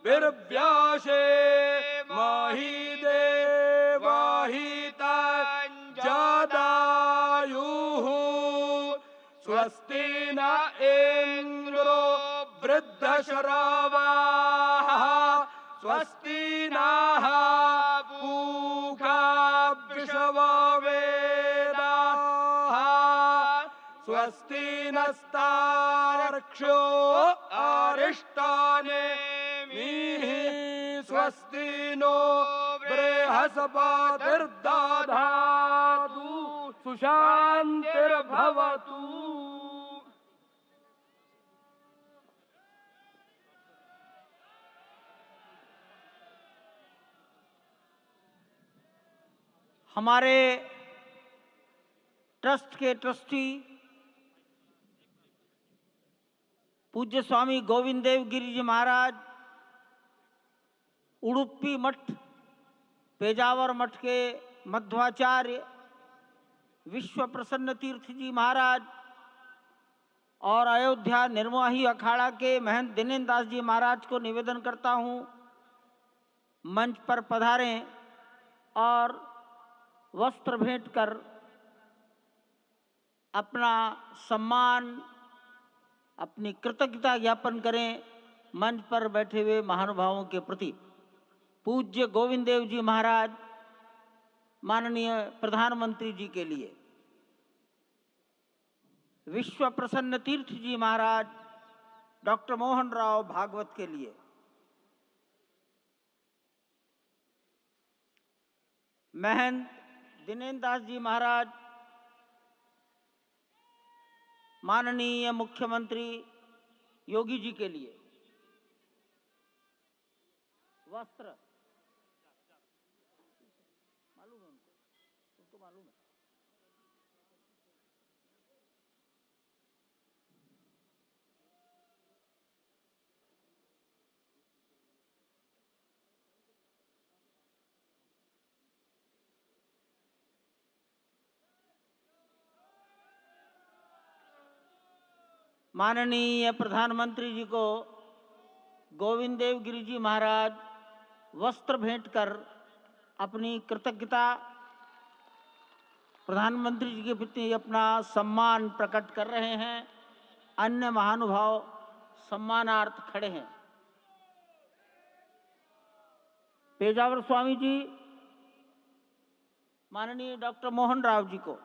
विर्व्यासे महिदेवाहितञ्जदायुः स्वस्ति न इन्द्रो वृद्धश्रवाः स्वस्ति नः पूषा वृषभवेदाः स्वस्ति नस्तार्क्ष्यो अरिष्टानेमिः स्वस्ति नो बृहस्पतिर्दधातु सुशान्तिर्भवतु। हमारे ट्रस्ट के ट्रस्टी पूज्य स्वामी गोविंद देव गिरि जी महाराज, उडुपी मठ, पेजावर मठ के मध्वाचार्य विश्व प्रसन्न तीर्थ जी महाराज और अयोध्या निर्मोही अखाड़ा के महंत दिनेन्द्र दास जी महाराज को निवेदन करता हूँ, मंच पर पधारें और वस्त्र भेंट कर अपना सम्मान, अपनी कृतज्ञता ज्ञापन करें मंच पर बैठे हुए महानुभावों के प्रति। पूज्य गोविंद देव जी महाराज, माननीय प्रधानमंत्री जी के लिए, विश्व प्रसन्न तीर्थ जी महाराज डॉक्टर मोहन राव भागवत के लिए, महंत दिनेन्द्र दास जी महाराज, माननीय मुख्यमंत्री योगी जी के लिए वस्त्र मालूम है उनको मालूम है। माननीय प्रधानमंत्री जी को गोविंद देव गिरि जी महाराज वस्त्र भेंट कर अपनी कृतज्ञता, प्रधानमंत्री जी के प्रति अपना सम्मान प्रकट कर रहे हैं। अन्य महानुभाव सम्मानार्थ खड़े हैं। पेजावर स्वामी जी माननीय डॉक्टर मोहन राव जी को,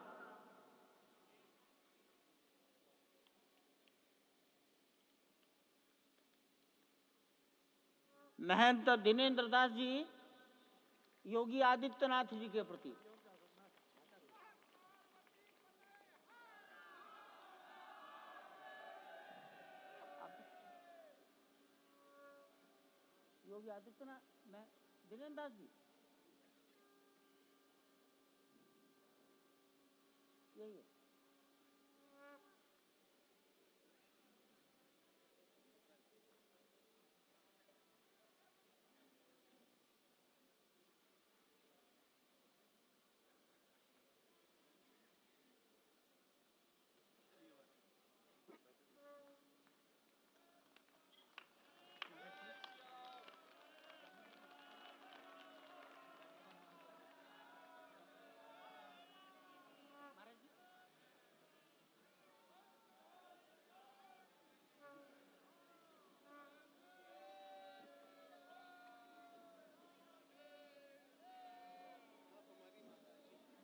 महंत दिनेन्द्र दास जी योगी आदित्यनाथ जी के प्रति, योगी आदित्यनाथ, मैं दिनेन्द्र दास जी, यही है।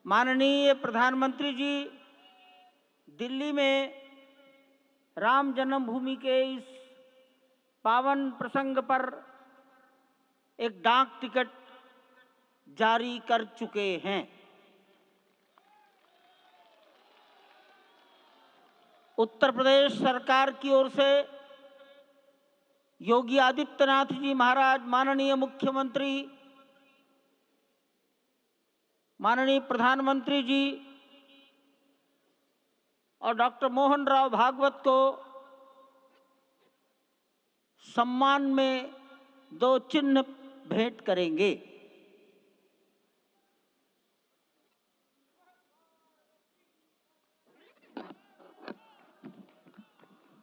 माननीय प्रधानमंत्री जी दिल्ली में राम जन्मभूमि के इस पावन प्रसंग पर एक डाक टिकट जारी कर चुके हैं। उत्तर प्रदेश सरकार की ओर से योगी आदित्यनाथ जी महाराज, माननीय मुख्यमंत्री, माननीय प्रधानमंत्री जी और डॉक्टर मोहन राव भागवत को सम्मान में 2 चिन्ह भेंट करेंगे।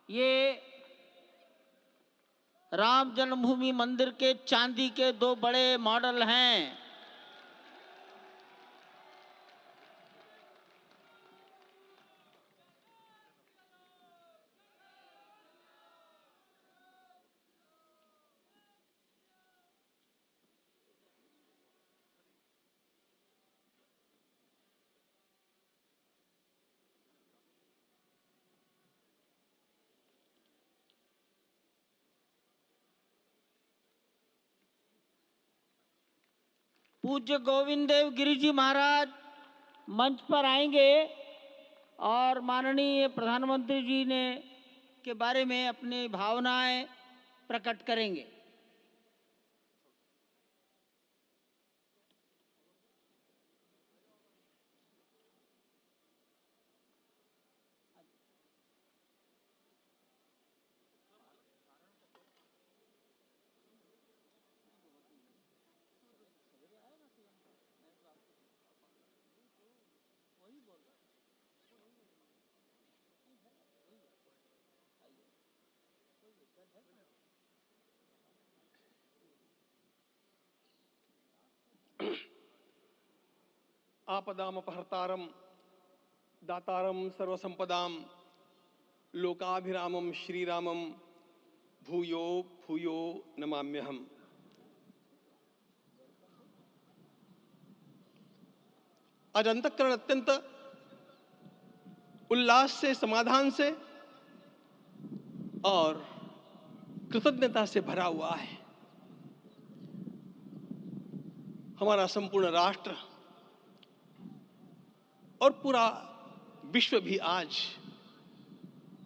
ये राम जन्मभूमि मंदिर के चांदी के 2 बड़े मॉडल हैं। पूज्य गोविंद देव गिरि जी महाराज मंच पर आएंगे और माननीय प्रधानमंत्री जी ने के बारे में अपनी भावनाएं प्रकट करेंगे। आपदामपहर्तारं दातारं सर्वसंपदां लोकाभिरामं श्रीरामं भूयो भूयो नमाम्यहम्। आज अंतःकरण अत्यंत उल्लास से, समाधान से और कृतज्ञता से भरा हुआ है। हमारा संपूर्ण राष्ट्र और पूरा विश्व भी आज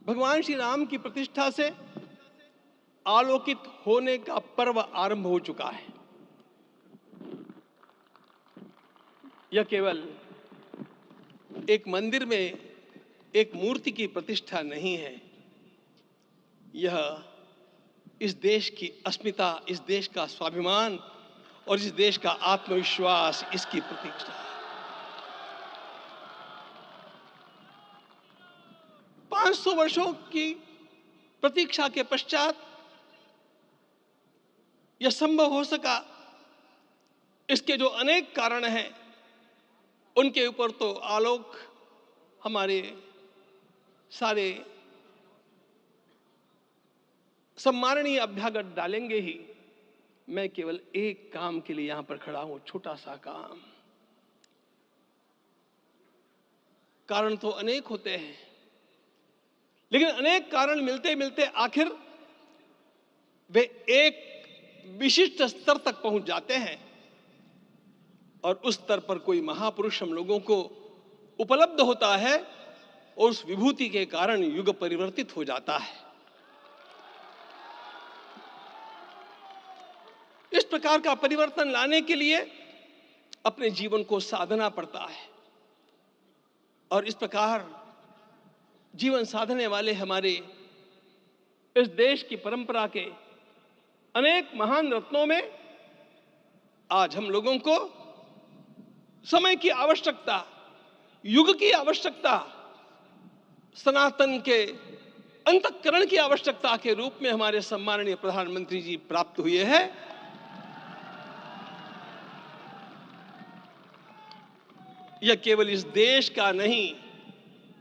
भगवान श्री राम की प्रतिष्ठा से आलोकित होने का पर्व आरंभ हो चुका है। यह केवल एक मंदिर में एक मूर्ति की प्रतिष्ठा नहीं है, यह इस देश की अस्मिता, इस देश का स्वाभिमान और इस देश का आत्मविश्वास, इसकी प्रतिष्ठा है। 500 वर्षों की प्रतीक्षा के पश्चात यह संभव हो सका। इसके जो अनेक कारण हैं, उनके ऊपर तो आलोक हमारे सारे सम्माननीय अभ्यागत डालेंगे ही। मैं केवल एक काम के लिए यहां पर खड़ा हूं, छोटा सा काम। कारण तो अनेक होते हैं, लेकिन अनेक कारण मिलते मिलते आखिर वे एक विशिष्ट स्तर तक पहुंच जाते हैं और उस स्तर पर कोई महापुरुष हम लोगों को उपलब्ध होता है और उस विभूति के कारण युग परिवर्तित हो जाता है। इस प्रकार का परिवर्तन लाने के लिए अपने जीवन को साधना पड़ता है और इस प्रकार जीवन साधने वाले हमारे इस देश की परंपरा के अनेक महान रत्नों में आज हम लोगों को समय की आवश्यकता, युग की आवश्यकता, सनातन के अंतःकरण की आवश्यकता के रूप में हमारे सम्माननीय प्रधानमंत्री जी प्राप्त हुए हैं। यह केवल इस देश का नहीं,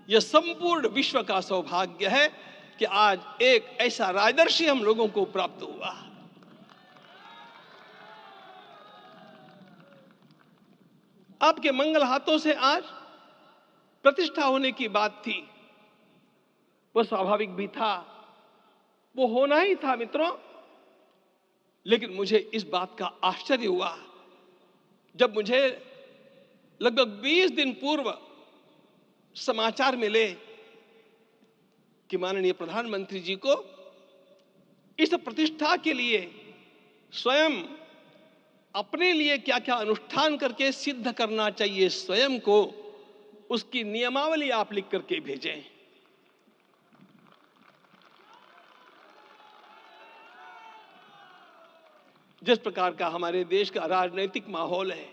यह संपूर्ण विश्व का सौभाग्य है कि आज एक ऐसा राजदर्शी हम लोगों को प्राप्त हुआ। आपके मंगल हाथों से आज प्रतिष्ठा होने की बात थी, वह स्वाभाविक भी था, वो होना ही था मित्रों। लेकिन मुझे इस बात का आश्चर्य हुआ जब मुझे लगभग 20 दिन पूर्व समाचार मिले कि माननीय प्रधानमंत्री जी को इस प्रतिष्ठा के लिए स्वयं अपने लिए क्या क्या अनुष्ठान करके सिद्ध करना चाहिए, स्वयं को उसकी नियमावली आप लिख करके भेजें। जिस प्रकार का हमारे देश का राजनीतिक माहौल है,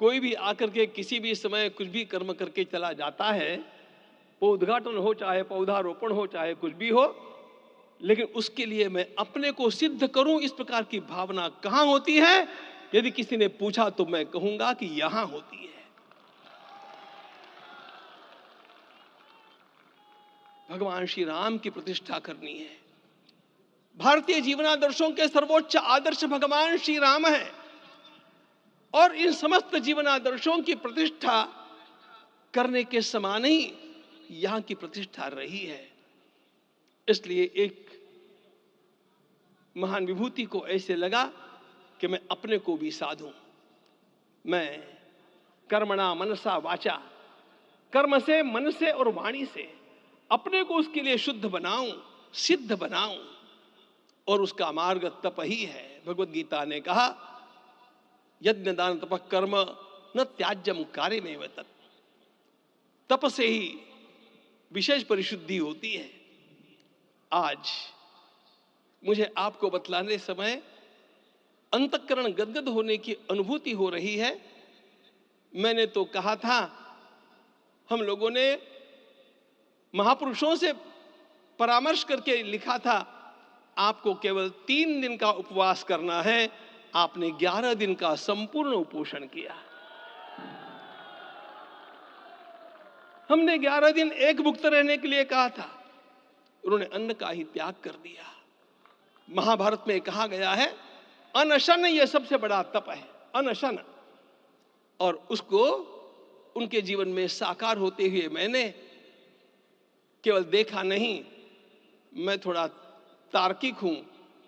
कोई भी आकर के किसी भी समय कुछ भी कर्म करके चला जाता है, वो उद्घाटन हो चाहे पौधारोपण हो चाहे कुछ भी हो, लेकिन उसके लिए मैं अपने को सिद्ध करूं, इस प्रकार की भावना कहां होती है? यदि किसी ने पूछा तो मैं कहूंगा कि यहां होती है। भगवान श्री राम की प्रतिष्ठा करनी है। भारतीय जीवनादर्शों के सर्वोच्च आदर्श भगवान श्री राम है और इन समस्त जीवनादर्शों की प्रतिष्ठा करने के समान ही यहां की प्रतिष्ठा रही है। इसलिए एक महान विभूति को ऐसे लगा कि मैं अपने को भी साधूं। मैं कर्मणा मनसा वाचा, कर्म से, मन से और वाणी से अपने को उसके लिए शुद्ध बनाऊं, सिद्ध बनाऊं, और उसका मार्ग तप ही है। भगवत गीता ने कहा, यज्ञ दान तप कर्म न त्याज्यम कार्यमेव तत्। तप से ही विशेष परिशुद्धि होती है। आज मुझे आपको बतलाने समय अंतःकरण गदगद होने की अनुभूति हो रही है। मैंने तो कहा था, हम लोगों ने महापुरुषों से परामर्श करके लिखा था, आपको केवल 3 दिन का उपवास करना है। आपने 11 दिन का संपूर्ण उपोषण किया। हमने 11 दिन एक भुक्त रहने के लिए कहा था, उन्होंने अन्न का ही त्याग कर दिया। महाभारत में कहा गया है, अनशन यह सबसे बड़ा तप है, अनशन। और उसको उनके जीवन में साकार होते हुए मैंने केवल देखा नहीं, मैं थोड़ा तार्किक हूं।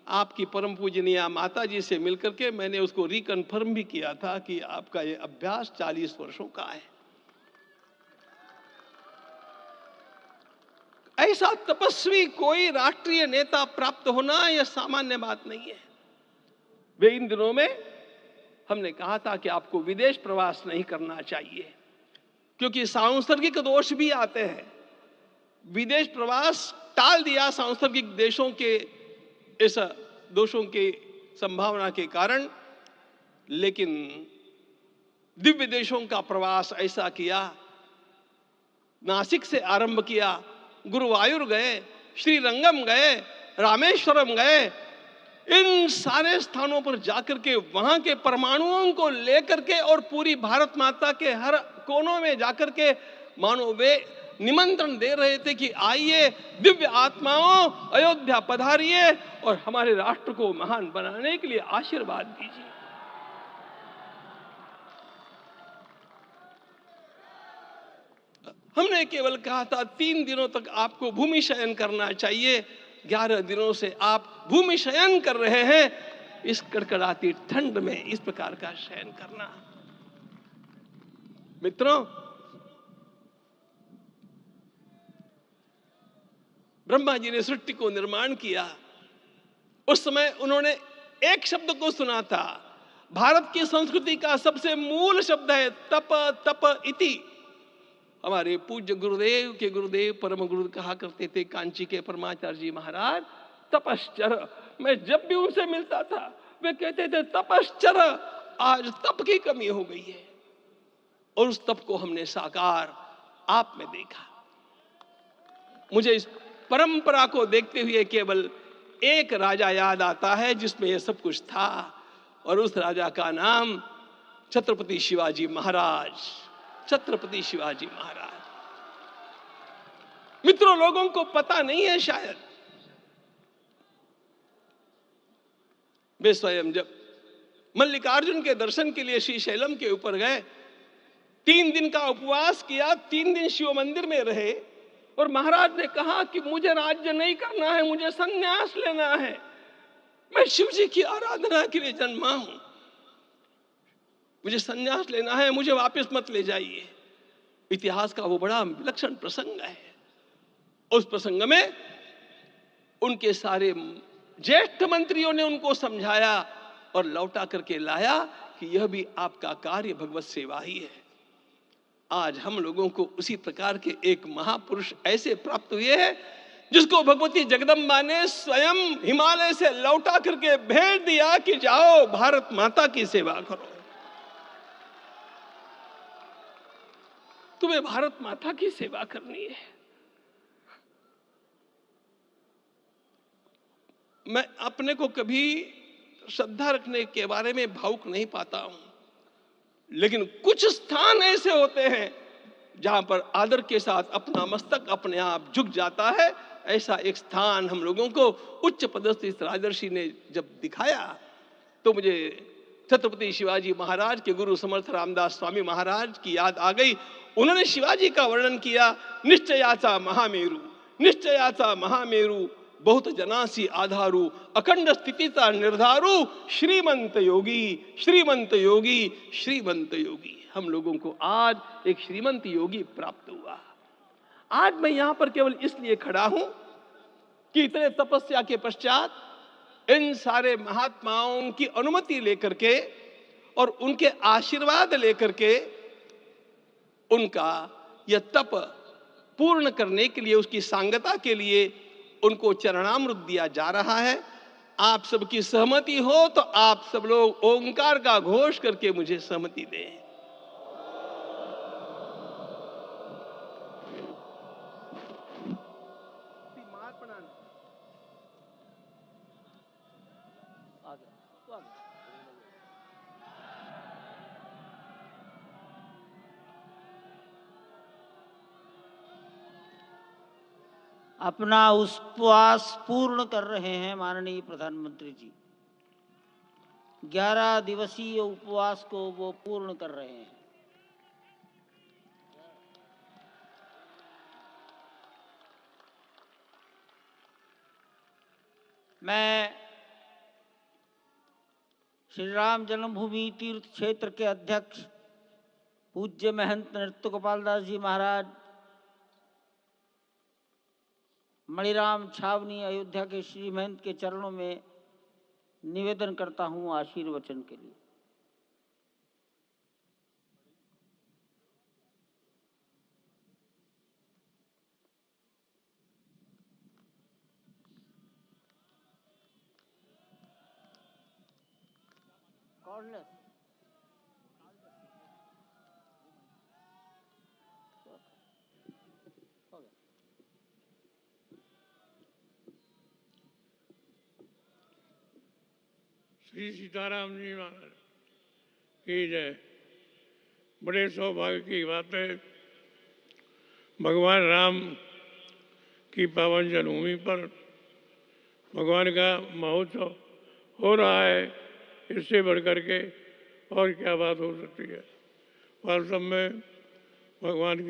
आपकी परम पूजनीय माता जी से मिलकर के मैंने उसको रिकन्फर्म भी किया था कि आपका यह अभ्यास 40 वर्षों का है। ऐसा तपस्वी कोई राष्ट्रीय नेता प्राप्त होना यह सामान्य बात नहीं है। वे इन दिनों में हमने कहा था कि आपको विदेश प्रवास नहीं करना चाहिए, क्योंकि सांसर्गिक दोष भी आते हैं। विदेश प्रवास टाल दिया सांसर्गिक देशों के इस दोषों की संभावना के कारण, लेकिन दिव्य देशों का प्रवास ऐसा किया। नासिक से आरंभ किया, गुरुवायूर गए, श्रीरंगम गए, रामेश्वरम गए। इन सारे स्थानों पर जाकर के वहां के परमाणुओं को लेकर के और पूरी भारत माता के हर कोनों में जाकर के मानो वे निमंत्रण दे रहे थे कि आइए दिव्य आत्माओं, अयोध्या पधारिए और हमारे राष्ट्र को महान बनाने के लिए आशीर्वाद दीजिए। हमने केवल कहा था 3 दिनों तक आपको भूमि शयन करना चाहिए। 11 दिनों से आप भूमि शयन कर रहे हैं। इस कड़कड़ाती ठंड में इस प्रकार का शयन करना, मित्रों, ब्रह्मा जी ने सृष्टि को निर्माण किया। उस समय उन्होंने एक शब्द को सुना था। भारत की संस्कृति का सबसे मूल शब्द है तप, तप इति। हमारे पूज्य गुरुदेव के गुरुदेव परम गुरु कहा करते थे, कांची के परमाचार्य जी महाराज, तपश्चर। मैं जब भी उनसे मिलता था वे कहते थे तपश्चर। आज तप की कमी हो गई है और उस तप को हमने साकार आप में देखा। मुझे इस परंपरा को देखते हुए केवल एक राजा याद आता है जिसमें यह सब कुछ था, और उस राजा का नाम छत्रपति शिवाजी महाराज। छत्रपति शिवाजी महाराज। मित्रों, लोगों को पता नहीं है शायद, वे स्वयं जब मल्लिकार्जुन के दर्शन के लिए श्री शैलम के ऊपर गए, 3 दिन का उपवास किया, 3 दिन शिव मंदिर में रहे, और महाराज ने कहा कि मुझे राज्य नहीं करना है, मुझे संन्यास लेना है, मैं शिव जी की आराधना के लिए जन्मा हूं, मुझे संन्यास लेना है, मुझे वापस मत ले जाइए। इतिहास का वो बड़ा विलक्षण प्रसंग है। उस प्रसंग में उनके सारे ज्येष्ठ मंत्रियों ने उनको समझाया और लौटा करके लाया कि यह भी आपका कार्य भगवत सेवा ही है। आज हम लोगों को उसी प्रकार के एक महापुरुष ऐसे प्राप्त हुए हैं जिसको भगवती जगदम्बा ने स्वयं हिमालय से लौटा करके भेज दिया कि जाओ भारत माता की सेवा करो। तुम्हें भारत माता की सेवा करनी है। मैं अपने को कभी श्रद्धा रखने के बारे में भावुक नहीं पाता हूं, लेकिन कुछ स्थान ऐसे होते हैं जहां पर आदर के साथ अपना मस्तक अपने आप झुक जाता है। ऐसा एक स्थान हम लोगों को उच्च पदस्थ इस राजर्षि ने जब दिखाया तो मुझे छत्रपति शिवाजी महाराज के गुरु समर्थ रामदास स्वामी महाराज की याद आ गई। उन्होंने शिवाजी का वर्णन किया, निश्चयाचा महामेरु, निश्चयाचा महामेरु, बहुत जनासी आधारू, अखंड स्थितिता निर्धारू, श्रीमंत योगी, श्रीमंत योगी, श्रीमंत योगी। हम लोगों को आज एक श्रीमंत योगी प्राप्त हुआ। आज मैं यहां पर केवल इसलिए खड़ा हूं कि इतने तपस्या के पश्चात इन सारे महात्माओं की अनुमति लेकर के और उनके आशीर्वाद लेकर के उनका यह तप पूर्ण करने के लिए, उसकी सांगता के लिए उनको चरणामृत दिया जा रहा है। आप सबकी सहमति हो तो आप सब लोग ओंकार का घोष करके मुझे सहमति दें। अपना उपवास पूर्ण कर रहे हैं माननीय प्रधानमंत्री जी। 11 दिवसीय उपवास को वो पूर्ण कर रहे हैं। मैं श्री राम जन्मभूमि तीर्थ क्षेत्र के अध्यक्ष पूज्य महंत नृत्य गोपाल दास जी महाराज, मणिराम छावनी अयोध्या के श्री महंत के चरणों में निवेदन करता हूं आशीर्वचन के लिए। श्री सीताराम जी महाराज की जय। बड़े सौभाग्य की बात है, भगवान राम की पावन जन्मभूमि पर भगवान का महोत्सव हो रहा है। इससे बढ़कर के और क्या बात हो सकती है। वास्तव में भगवान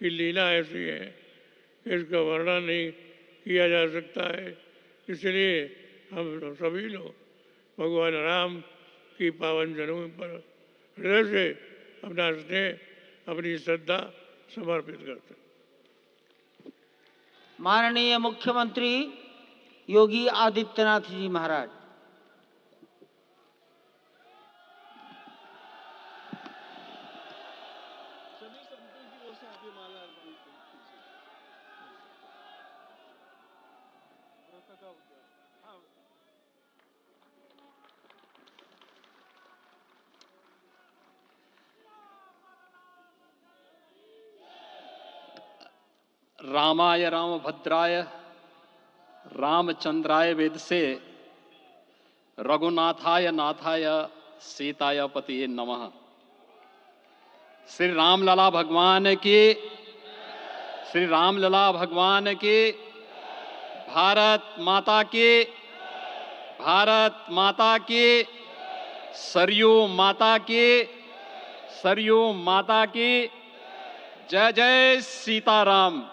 की लीला ऐसी है कि इसका वर्णन नहीं किया जा सकता है। इसलिए हम सभी लोग भगवान राम की पावन जन्मभूमि पर हृदय से अपना स्नेह, अपनी श्रद्धा समर्पित करते हैं। माननीय मुख्यमंत्री योगी आदित्यनाथ जी महाराज। रामाय रामभद्राय रामचंद्राय वेदसे रघुनाथाय नाथाय सीताय पतिये नमः। श्री रामलला भगवान की, श्री रामलला भगवान की, भारत माता की, भारत माता की, सरयू माता की, सरयू माता की जय जय सीताराम।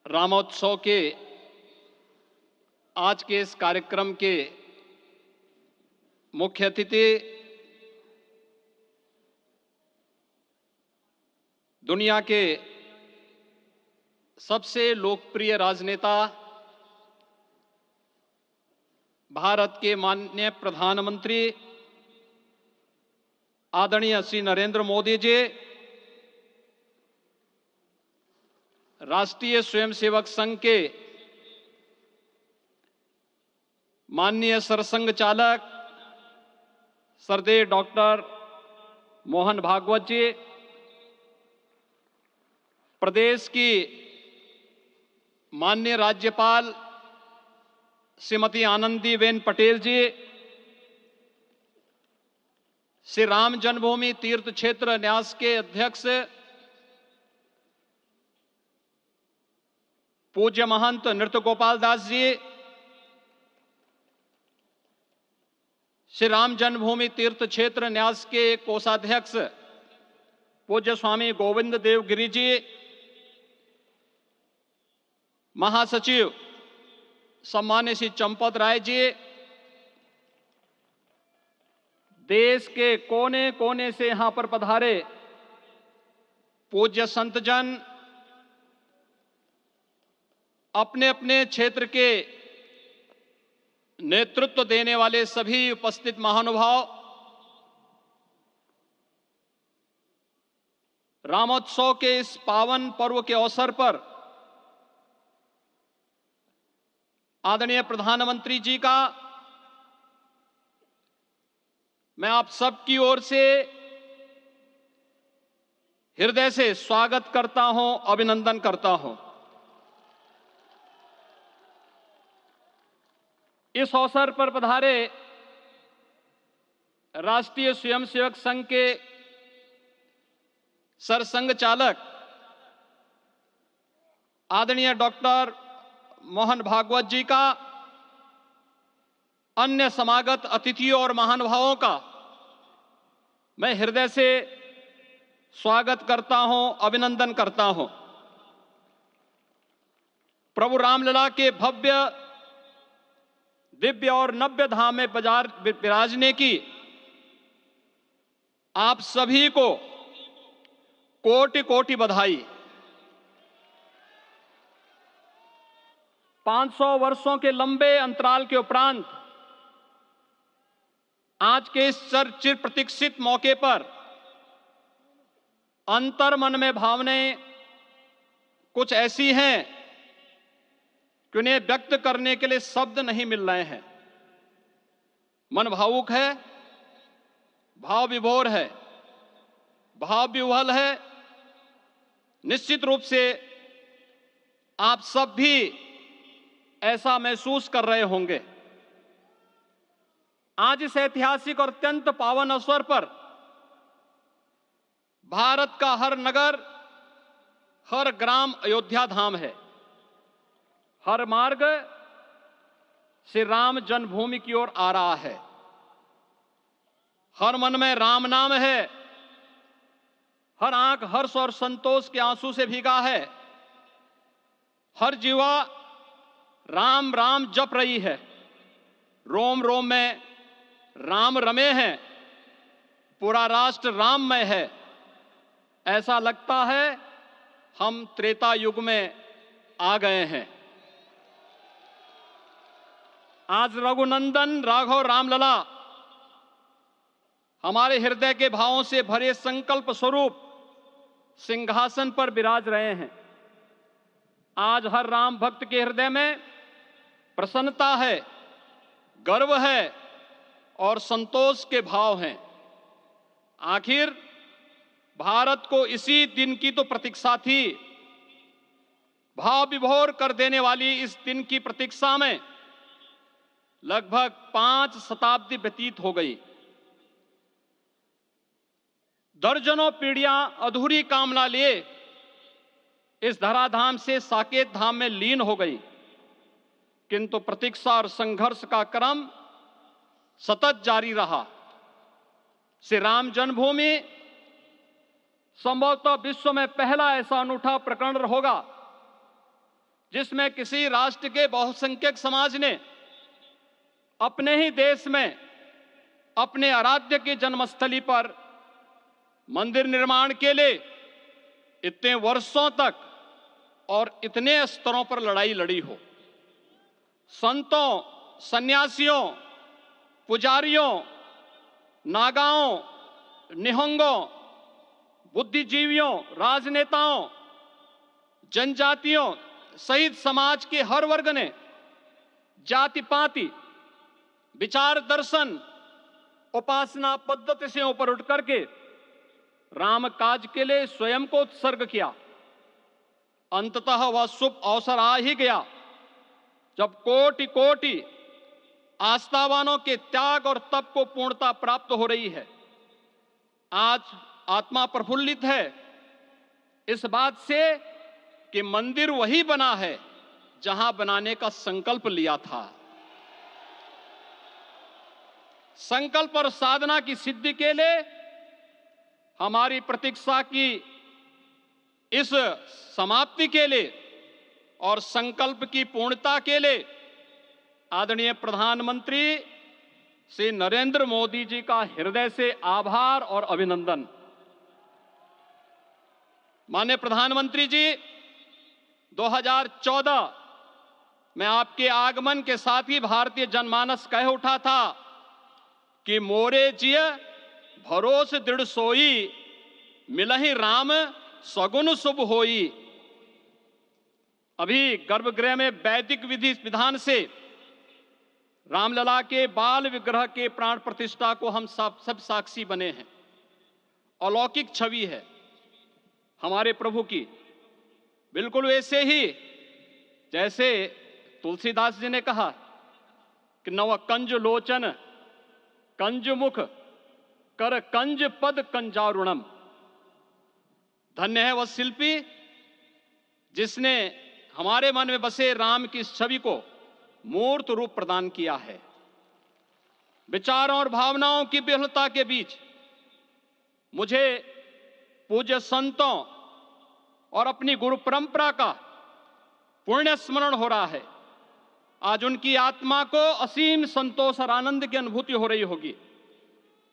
रामोत्सव के आज के इस कार्यक्रम के मुख्य अतिथि दुनिया के सबसे लोकप्रिय राजनेता, भारत के माननीय प्रधानमंत्री आदरणीय श्री नरेंद्र मोदी जी, राष्ट्रीय स्वयंसेवक संघ के माननीय सरसंघ चालक श्रद्धेय डॉक्टर मोहन भागवत जी, प्रदेश की माननीय राज्यपाल श्रीमती आनंदीबेन पटेल जी, श्री राम जन्मभूमि तीर्थ क्षेत्र न्यास के अध्यक्ष पूज्य महंत नृत्य गोपाल दास जी, श्री राम जन्मभूमि तीर्थ क्षेत्र न्यास के कोषाध्यक्ष पूज्य स्वामी गोविंद देव गिरी जी, महासचिव सम्मान्य श्री चंपत राय जी, देश के कोने कोने से यहां पर पधारे पूज्य संतजन, अपने अपने क्षेत्र के नेतृत्व देने वाले सभी उपस्थित महानुभाव, रामोत्सव के इस पावन पर्व के अवसर पर आदरणीय प्रधानमंत्री जी का मैं आप सबकी ओर से हृदय से स्वागत करता हूं, अभिनंदन करता हूं। इस अवसर पर पधारे राष्ट्रीय स्वयंसेवक संघ के सरसंघ चालक आदरणीय डॉक्टर मोहन भागवत जी का, अन्य समागत अतिथियों और महानुभावों का मैं हृदय से स्वागत करता हूं, अभिनंदन करता हूं। प्रभु रामलला के भव्य दिव्य और नव्य धाम में विराजने की आप सभी को कोटि कोटि बधाई। 500 वर्षों के लंबे अंतराल के उपरांत आज के इस चिर प्रतीक्षित मौके पर अंतर मन में भावनाएं कुछ ऐसी हैं कि उन्हें व्यक्त करने के लिए शब्द नहीं मिल रहे हैं। मन भावुक है, भाव विभोर है, भाव विह्वल है। निश्चित रूप से आप सब भी ऐसा महसूस कर रहे होंगे। आज इस ऐतिहासिक और अत्यंत पावन अवसर पर भारत का हर नगर, हर ग्राम अयोध्या धाम है। हर मार्ग श्री राम जन्मभूमि की ओर आ रहा है। हर मन में राम नाम है। हर आंख हर्ष और संतोष के आंसू से भीगा है। हर जीवा राम राम जप रही है। रोम रोम में राम रमे हैं। पूरा राष्ट्र राममय है। ऐसा लगता है हम त्रेता युग में आ गए हैं। आज रघुनंदन राघव रामलला हमारे हृदय के भावों से भरे संकल्प स्वरूप सिंहासन पर विराज रहे हैं। आज हर राम भक्त के हृदय में प्रसन्नता है, गर्व है और संतोष के भाव हैं। आखिर भारत को इसी दिन की तो प्रतीक्षा थी। भाव विभोर कर देने वाली इस दिन की प्रतीक्षा में लगभग 5 शताब्दी व्यतीत हो गई। दर्जनों पीढ़ियां अधूरी कामना लिए इस धराधाम से साकेत धाम में लीन हो गई, किंतु प्रतीक्षा और संघर्ष का क्रम सतत जारी रहा। श्री राम जन्मभूमि संभवतः विश्व में पहला ऐसा अनूठा प्रकरण होगा जिसमें किसी राष्ट्र के बहुसंख्यक समाज ने अपने ही देश में अपने आराध्य की जन्मस्थली पर मंदिर निर्माण के लिए इतने वर्षों तक और इतने स्तरों पर लड़ाई लड़ी हो। संतों, सन्यासियों, पुजारियों, नागाओं, निहंगों, बुद्धिजीवियों, राजनेताओं, जनजातियों सहित समाज के हर वर्ग ने जाति पाति, विचार दर्शन, उपासना पद्धति से ऊपर उठ करके राम काज के लिए स्वयं को उत्सर्ग किया। अंततः वह शुभ अवसर आ ही गया जब कोटि कोटि आस्थावानों के त्याग और तप को पूर्णता प्राप्त हो रही है। आज आत्मा प्रफुल्लित है इस बात से कि मंदिर वही बना है जहां बनाने का संकल्प लिया था। संकल्प और साधना की सिद्धि के लिए हमारी प्रतीक्षा की इस समाप्ति के लिए और संकल्प की पूर्णता के लिए आदरणीय प्रधानमंत्री श्री नरेंद्र मोदी जी का हृदय से आभार और अभिनंदन। माननीय प्रधानमंत्री जी, 2014 में आपके आगमन के साथ ही भारतीय जनमानस कह उठा था कि मोरे जिय भरोस दृढ़ सोई, मिलहि राम सगुन शुभ होई। अभी गर्भगृह में वैदिक विधि विधान से रामलला के बाल विग्रह के प्राण प्रतिष्ठा को हम सब साक्षी बने हैं। अलौकिक छवि है हमारे प्रभु की, बिल्कुल वैसे ही जैसे तुलसीदास जी ने कहा कि नव कंज लोचन कंज मुख कर कंज पद कंजारुणम। धन्य है वह शिल्पी जिसने हमारे मन में बसे राम की छवि को मूर्त रूप प्रदान किया है। विचारों और भावनाओं की विहलता के बीच मुझे पूज्य संतों और अपनी गुरु परंपरा का पुण्य स्मरण हो रहा है। आज उनकी आत्मा को असीम संतोष और आनंद की अनुभूति हो रही होगी।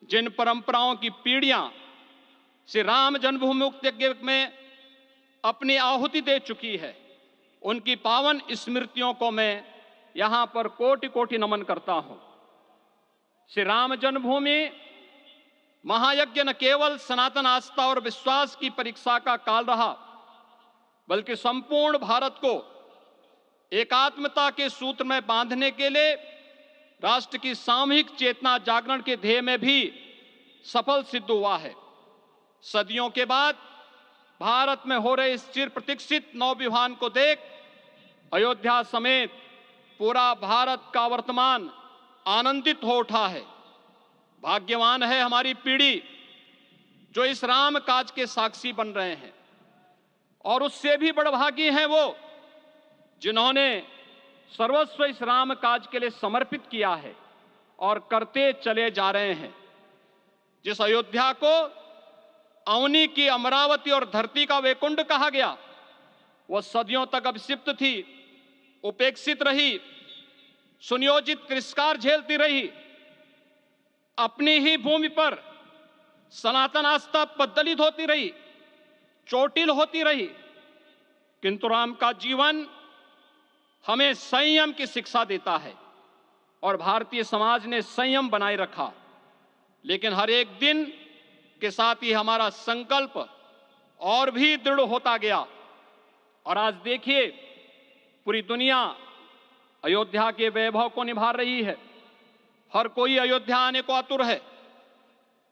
जिन परंपराओं की पीढ़ियां श्री राम जन्मभूमि मुक्ति यज्ञ में अपनी आहुति दे चुकी है, उनकी पावन स्मृतियों को मैं यहां पर कोटि कोटि नमन करता हूं। श्री राम जन्मभूमि महायज्ञ न केवल सनातन आस्था और विश्वास की परीक्षा का काल रहा, बल्कि संपूर्ण भारत को एकात्मता के सूत्र में बांधने के लिए राष्ट्र की सामूहिक चेतना जागरण के ध्येय में भी सफल सिद्ध हुआ है। सदियों के बाद भारत में हो रहे इस चिर प्रतीक्षित नवविवाह को देख अयोध्या समेत पूरा भारत का वर्तमान आनंदित हो उठा है। भाग्यवान है हमारी पीढ़ी जो इस राम काज के साक्षी बन रहे हैं, और उससे भी बड़भागी हैं वो जिन्होंने सर्वस्व इस राम काज के लिए समर्पित किया है और करते चले जा रहे हैं। जिस अयोध्या को अवनी की अमरावती और धरती का वैकुंठ कहा गया, वह सदियों तक अभिषिप्त थी, उपेक्षित रही, सुनियोजित तिरस्कार झेलती रही। अपनी ही भूमि पर सनातन आस्था पद्दलित होती रही, चोटिल होती रही, किंतु राम का जीवन हमें संयम की शिक्षा देता है और भारतीय समाज ने संयम बनाए रखा। लेकिन हर एक दिन के साथ ही हमारा संकल्प और भी दृढ़ होता गया, और आज देखिए पूरी दुनिया अयोध्या के वैभव को निभा रही है। हर कोई अयोध्या आने को आतुर है।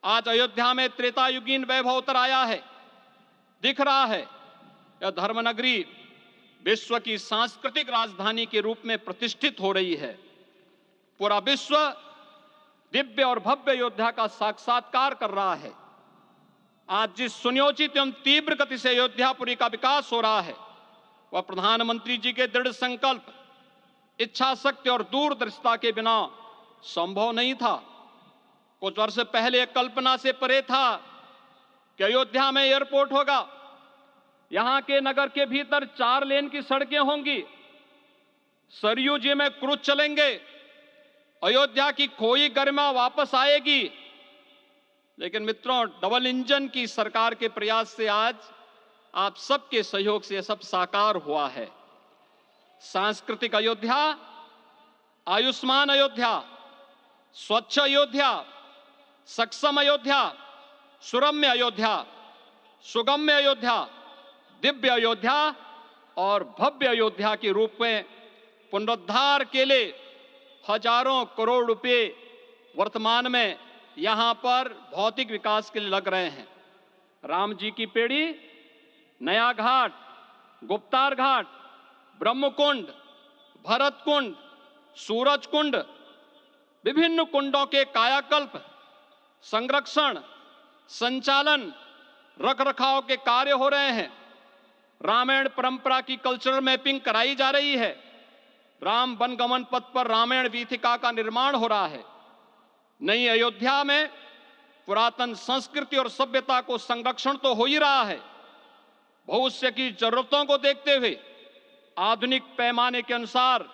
आज अयोध्या में त्रेतायुगीन वैभव उतर आया है, दिख रहा है। यह धर्मनगरी विश्व की सांस्कृतिक राजधानी के रूप में प्रतिष्ठित हो रही है। पूरा विश्व दिव्य और भव्य अयोध्या का साक्षात्कार कर रहा है। आज जिस सुनियोजित एवं तीव्र गति से अयोध्यापुरी का विकास हो रहा है, वह प्रधानमंत्री जी के दृढ़ संकल्प, इच्छा शक्ति और दूरदर्शिता के बिना संभव नहीं था। कुछ वर्ष पहले कल्पना से परे था कि अयोध्या में एयरपोर्ट होगा, यहां के नगर के भीतर 4 लेन की सड़कें होंगी, सरयू जी में क्रूज चलेंगे, अयोध्या की खोई गरिमा वापस आएगी। लेकिन मित्रों, डबल इंजन की सरकार के प्रयास से आज आप सबके सहयोग से यह सब साकार हुआ है। सांस्कृतिक अयोध्या, आयुष्मान अयोध्या, स्वच्छ अयोध्या, सक्षम अयोध्या, सुरम्य अयोध्या, सुगम्य अयोध्या, दिव्य अयोध्या और भव्य अयोध्या के रूप में पुनरुद्धार के लिए हजारों करोड़ रुपए वर्तमान में यहां पर भौतिक विकास के लिए लग रहे हैं। राम जी की पेड़ी, नया घाट, गुप्तार घाट, ब्रह्मकुंड, भरत कुंड, सूरज कुंड, विभिन्न कुंडों के कायाकल्प, संरक्षण, संचालन, रखरखाव के कार्य हो रहे हैं। रामायण परंपरा की कल्चरल मैपिंग कराई जा रही है। राम वनगमन पथ पर रामायण वीथिका का निर्माण हो रहा है। नई अयोध्या में पुरातन संस्कृति और सभ्यता को संरक्षण तो हो ही रहा है, भविष्य की जरूरतों को देखते हुए आधुनिक पैमाने के अनुसार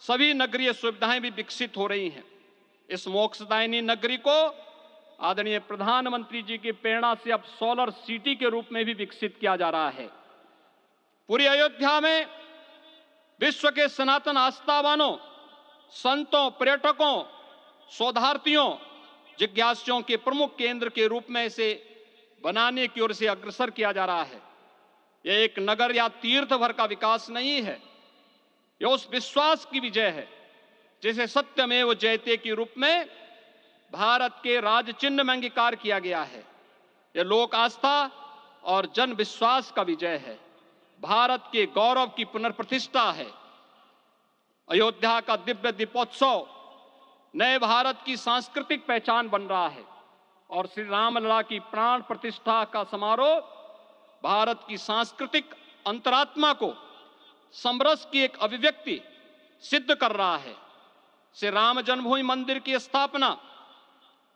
सभी नगरीय सुविधाएं भी विकसित हो रही हैं। इस मोक्षदायिनी नगरी को आदरणीय प्रधानमंत्री जी की प्रेरणा से अब सोलर सिटी के रूप में भी विकसित किया जा रहा है। पूरी अयोध्या में विश्व के सनातन आस्थावानों, संतों, पर्यटकों, शोधार्थियों, जिज्ञासुओं के प्रमुख केंद्र के रूप में इसे बनाने की ओर से अग्रसर किया जा रहा है। यह एक नगर या तीर्थ भर का विकास नहीं है, यह उस विश्वास की विजय है जिसे सत्यमेव जयते के रूप में भारत के राज चिन्ह में अंगीकार किया गया है। यह लोक आस्था और जन विश्वास का विजय है, भारत के गौरव की पुनर्प्रतिष्ठा है। अयोध्या का दिव्य दीपोत्सव नए भारत की सांस्कृतिक पहचान बन रहा है और श्री रामलला की प्राण प्रतिष्ठा का समारोह भारत की सांस्कृतिक अंतरात्मा को समरस की एक अभिव्यक्ति सिद्ध कर रहा है। श्री राम जन्मभूमि मंदिर की स्थापना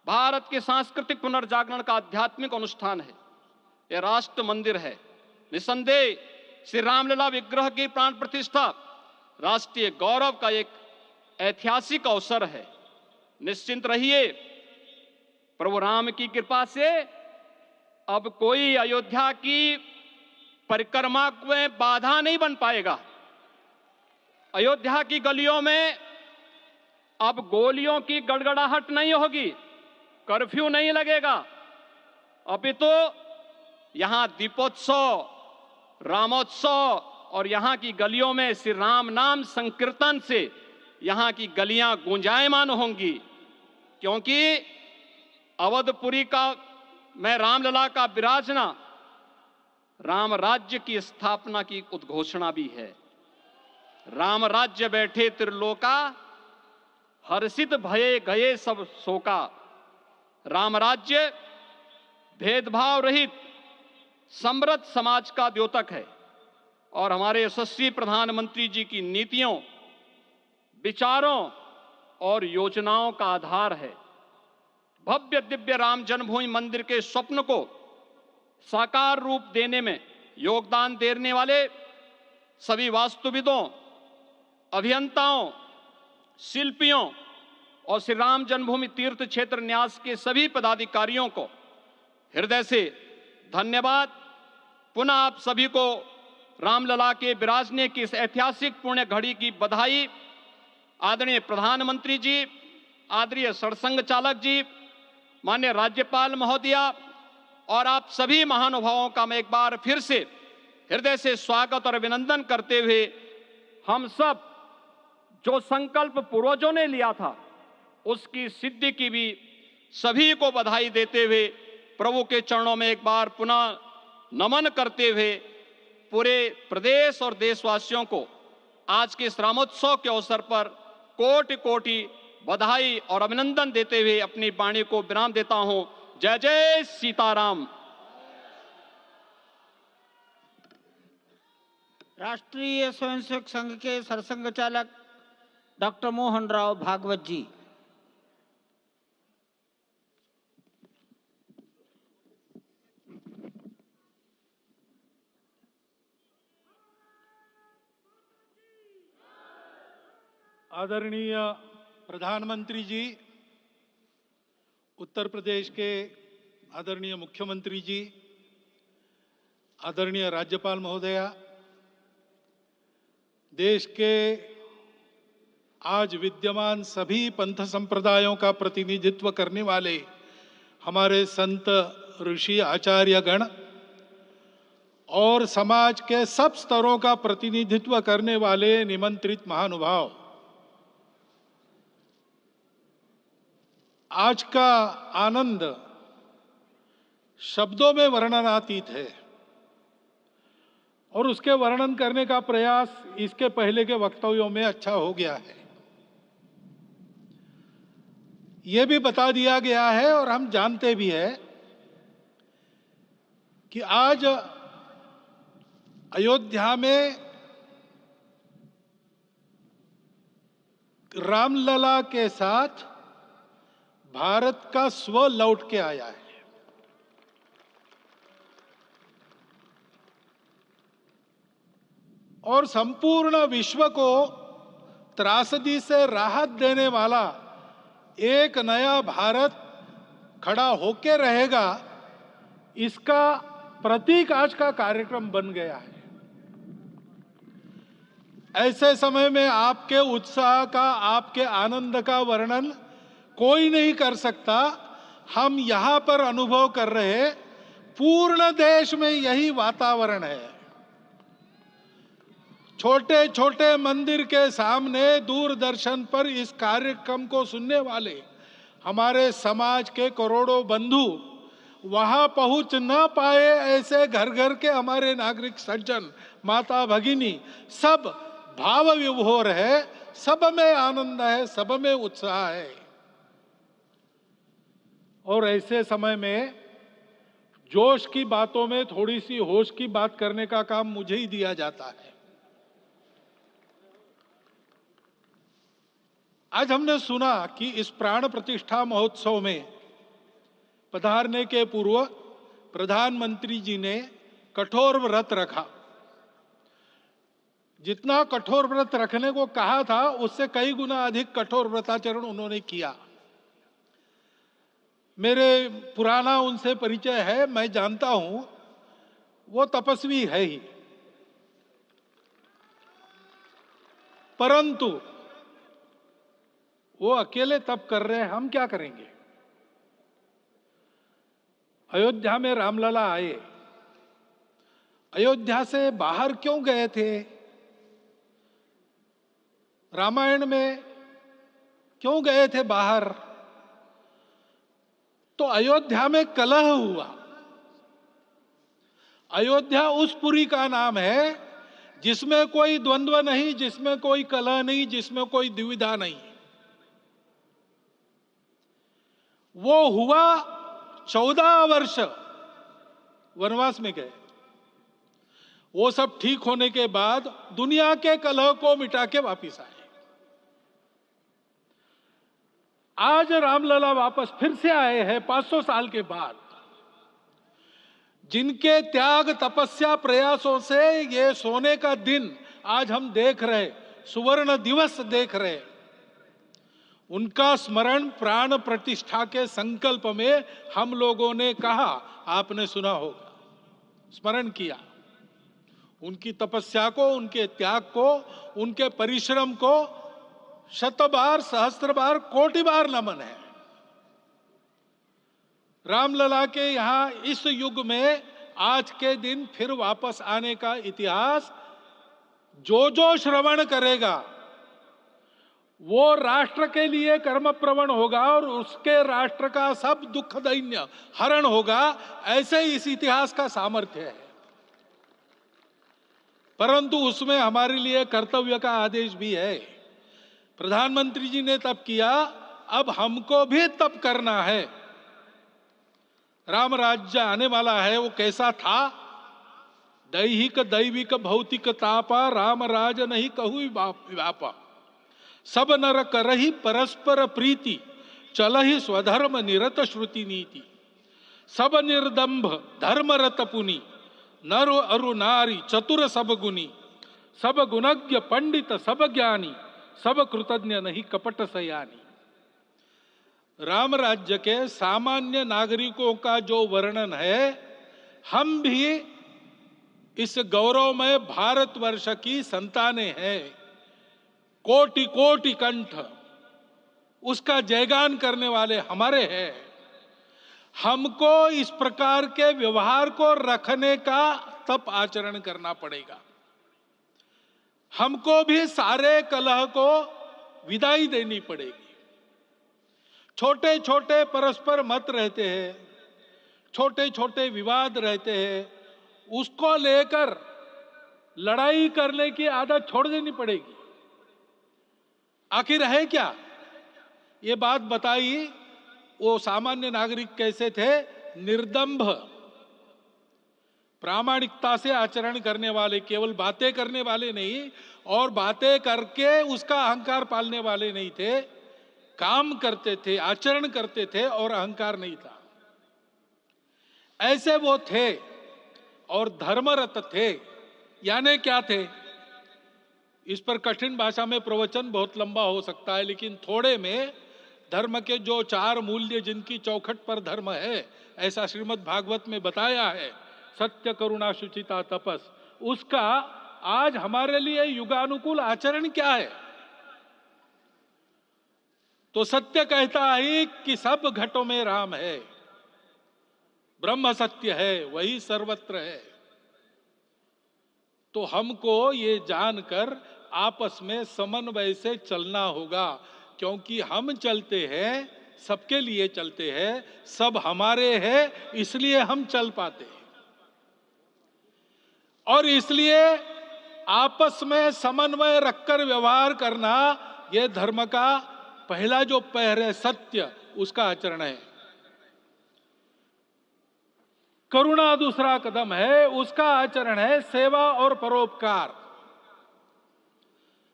भारत के सांस्कृतिक पुनर्जागरण का आध्यात्मिक अनुष्ठान है। यह राष्ट्र मंदिर है। निसंदेह श्री रामलला विग्रह की प्राण प्रतिष्ठा राष्ट्रीय गौरव का एक ऐतिहासिक अवसर है। निश्चिंत रहिए, प्रभु राम की कृपा से अब कोई अयोध्या की परिक्रमा में बाधा नहीं बन पाएगा। अयोध्या की गलियों में अब गोलियों की गड़गड़ाहट नहीं होगी, कर्फ्यू नहीं लगेगा। अपितु यहां दीपोत्सव, रामोत्सव और यहां की गलियों में श्री राम नाम संकीर्तन से यहां की गलियां गुंजायमान होंगी, क्योंकि अवधपुरी का मैं रामलला का विराजना राम राज्य की स्थापना की उद्घोषणा भी है। राम राज्य बैठे त्रिलोका, हर्षित भये गए सब शोका। राम राज्य भेदभाव रहित समृद्ध समाज का द्योतक है और हमारे यशस्वी प्रधानमंत्री जी की नीतियों, विचारों और योजनाओं का आधार है। भव्य दिव्य राम जन्मभूमि मंदिर के स्वप्न को साकार रूप देने में योगदान देने वाले सभी वास्तुविदों, अभियंताओं, शिल्पियों और श्री राम जन्मभूमि तीर्थ क्षेत्र न्यास के सभी पदाधिकारियों को हृदय से धन्यवाद। पुनः आप सभी को रामलला के विराजने की इस ऐतिहासिक पुण्य घड़ी की बधाई। आदरणीय प्रधानमंत्री जी, आदरणीय सरसंघ चालक जी, माननीय राज्यपाल महोदया और आप सभी महानुभावों का मैं एक बार फिर से हृदय से स्वागत और अभिनंदन करते हुए हम सब जो संकल्प पूर्वजों ने लिया था उसकी सिद्धि की भी सभी को बधाई देते हुए प्रभु के चरणों में एक बार पुनः नमन करते हुए पूरे प्रदेश और देशवासियों को आज के इस रामोत्सव के अवसर पर कोटि कोटि बधाई और अभिनंदन देते हुए अपनी वाणी को विराम देता हूं। जय जय सीताराम। राष्ट्रीय स्वयंसेवक संघ के सरसंघ चालक डॉक्टर मोहन राव भागवत जी। आदरणीय प्रधानमंत्री जी, उत्तर प्रदेश के आदरणीय मुख्यमंत्री जी, आदरणीय राज्यपाल महोदया, देश के आज विद्यमान सभी पंथ संप्रदायों का प्रतिनिधित्व करने वाले हमारे संत, ऋषि, आचार्य गण और समाज के सब स्तरों का प्रतिनिधित्व करने वाले निमंत्रित महानुभाव, आज का आनंद शब्दों में वर्णनातीत है और उसके वर्णन करने का प्रयास इसके पहले के वक्तव्यों में अच्छा हो गया है। ये भी बता दिया गया है और हम जानते भी हैं कि आज अयोध्या में रामलला के साथ भारत का स्व लौट के आया है। और संपूर्ण विश्व को त्रासदी से राहत देने वाला एक नया भारत खड़ा होके रहेगा, इसका प्रतीक आज का कार्यक्रम बन गया है। ऐसे समय में आपके उत्साह का, आपके आनंद का वर्णन कोई नहीं कर सकता। हम यहां पर अनुभव कर रहे, पूर्ण देश में यही वातावरण है। छोटे छोटे मंदिर के सामने दूरदर्शन पर इस कार्यक्रम को सुनने वाले हमारे समाज के करोड़ों बंधु वहां पहुंच न पाए, ऐसे घर घर के हमारे नागरिक सज्जन, माता भगिनी सब भाव विभोर है, सब में आनंद है, सब में उत्साह है। और ऐसे समय में जोश की बातों में थोड़ी सी होश की बात करने का काम मुझे ही दिया जाता है। आज हमने सुना कि इस प्राण प्रतिष्ठा महोत्सव में पधारने के पूर्व प्रधानमंत्री जी ने कठोर व्रत रखा। जितना कठोर व्रत रखने को कहा था, उससे कई गुना अधिक कठोर व्रताचरण उन्होंने किया। मेरे पुराना उनसे परिचय है, मैं जानता हूं वो तपस्वी है ही, परंतु वो अकेले तप कर रहे हैं, हम क्या करेंगे। अयोध्या में रामलला आए, अयोध्या से बाहर क्यों गए थे? रामायण में क्यों गए थे बाहर? तो अयोध्या में कलह हुआ। अयोध्या उस पुरी का नाम है जिसमें कोई द्वंद्व नहीं, जिसमें कोई कलह नहीं, जिसमें कोई दुविधा नहीं। वो हुआ 14 वर्ष वनवास में गए। वो सब ठीक होने के बाद दुनिया के कलह को मिटा के वापिस आए। आज रामलला वापस फिर से आए हैं 500 साल के बाद। जिनके त्याग, तपस्या, प्रयासों से ये सोने का दिन आज हम देख रहे, सुवर्ण दिवस देख रहे, उनका स्मरण प्राण प्रतिष्ठा के संकल्प में हम लोगों ने कहा, आपने सुना होगा, स्मरण किया। उनकी तपस्या को, उनके त्याग को, उनके परिश्रम को शत बार, सहस्त्र बार, कोटि बार नमन है। रामलला के यहां इस युग में आज के दिन फिर वापस आने का इतिहास जो जो श्रवण करेगा वो राष्ट्र के लिए कर्म प्रवण होगा और उसके राष्ट्र का सब दुख दैन्य हरण होगा। ऐसे इस इतिहास का सामर्थ्य है। परंतु उसमें हमारे लिए कर्तव्य का आदेश भी है। प्रधानमंत्री जी ने तप किया, अब हमको भी तप करना है। राम राज्य आने वाला है, वो कैसा था? दैहिक दैविक भौतिक तापा, राम राज नहीं कहु व्यापा। सब नर करहि परस्पर प्रीति, चलहि स्वधर्म निरत श्रुति नीति। सब निर्दंभ धर्मरत पुनि, नर अरु नारी चतुर सब गुनी। सब गुणज्ञ पंडित सब ज्ञानी, सब कृतज्ञ नहीं कपट सयानी। राम राज्य के सामान्य नागरिकों का जो वर्णन है, हम भी इस गौरवमय भारतवर्ष की संतानें हैं। कोटि कोटि कंठ उसका जयगान करने वाले हमारे हैं। हमको इस प्रकार के व्यवहार को रखने का तप आचरण करना पड़ेगा। हमको भी सारे कलह को विदाई देनी पड़ेगी। छोटे छोटे परस्पर मत रहते हैं, छोटे छोटे विवाद रहते हैं, उसको लेकर लड़ाई करने की आदत छोड़ देनी पड़ेगी। आखिर है क्या? ये बात बताई। वो सामान्य नागरिक कैसे थे? निर्दंभ, प्रामाणिकता से आचरण करने वाले, केवल बातें करने वाले नहीं और बातें करके उसका अहंकार पालने वाले नहीं थे। काम करते थे, आचरण करते थे और अहंकार नहीं था। ऐसे वो थे और धर्मरत थे। यानी क्या थे? इस पर कठिन भाषा में प्रवचन बहुत लंबा हो सकता है, लेकिन थोड़े में धर्म के जो 4 मूल्य जिनकी चौखट पर धर्म है, ऐसा श्रीमद् भागवत में बताया है, सत्य, करुणा, शुचिता, तपस, उसका आज हमारे लिए युगानुकूल आचरण क्या है? तो सत्य कहता है कि सब घटों में राम है, ब्रह्म सत्य है, वही सर्वत्र है। तो हमको ये जानकर आपस में समन्वय से चलना होगा, क्योंकि हम चलते हैं, सबके लिए चलते हैं, सब हमारे हैं, इसलिए हम चल पाते हैं। और इसलिए आपस में समन्वय रखकर व्यवहार करना, यह धर्म का पहला जो पैर है, सत्य, उसका आचरण है। करुणा दूसरा कदम है, उसका आचरण है सेवा और परोपकार।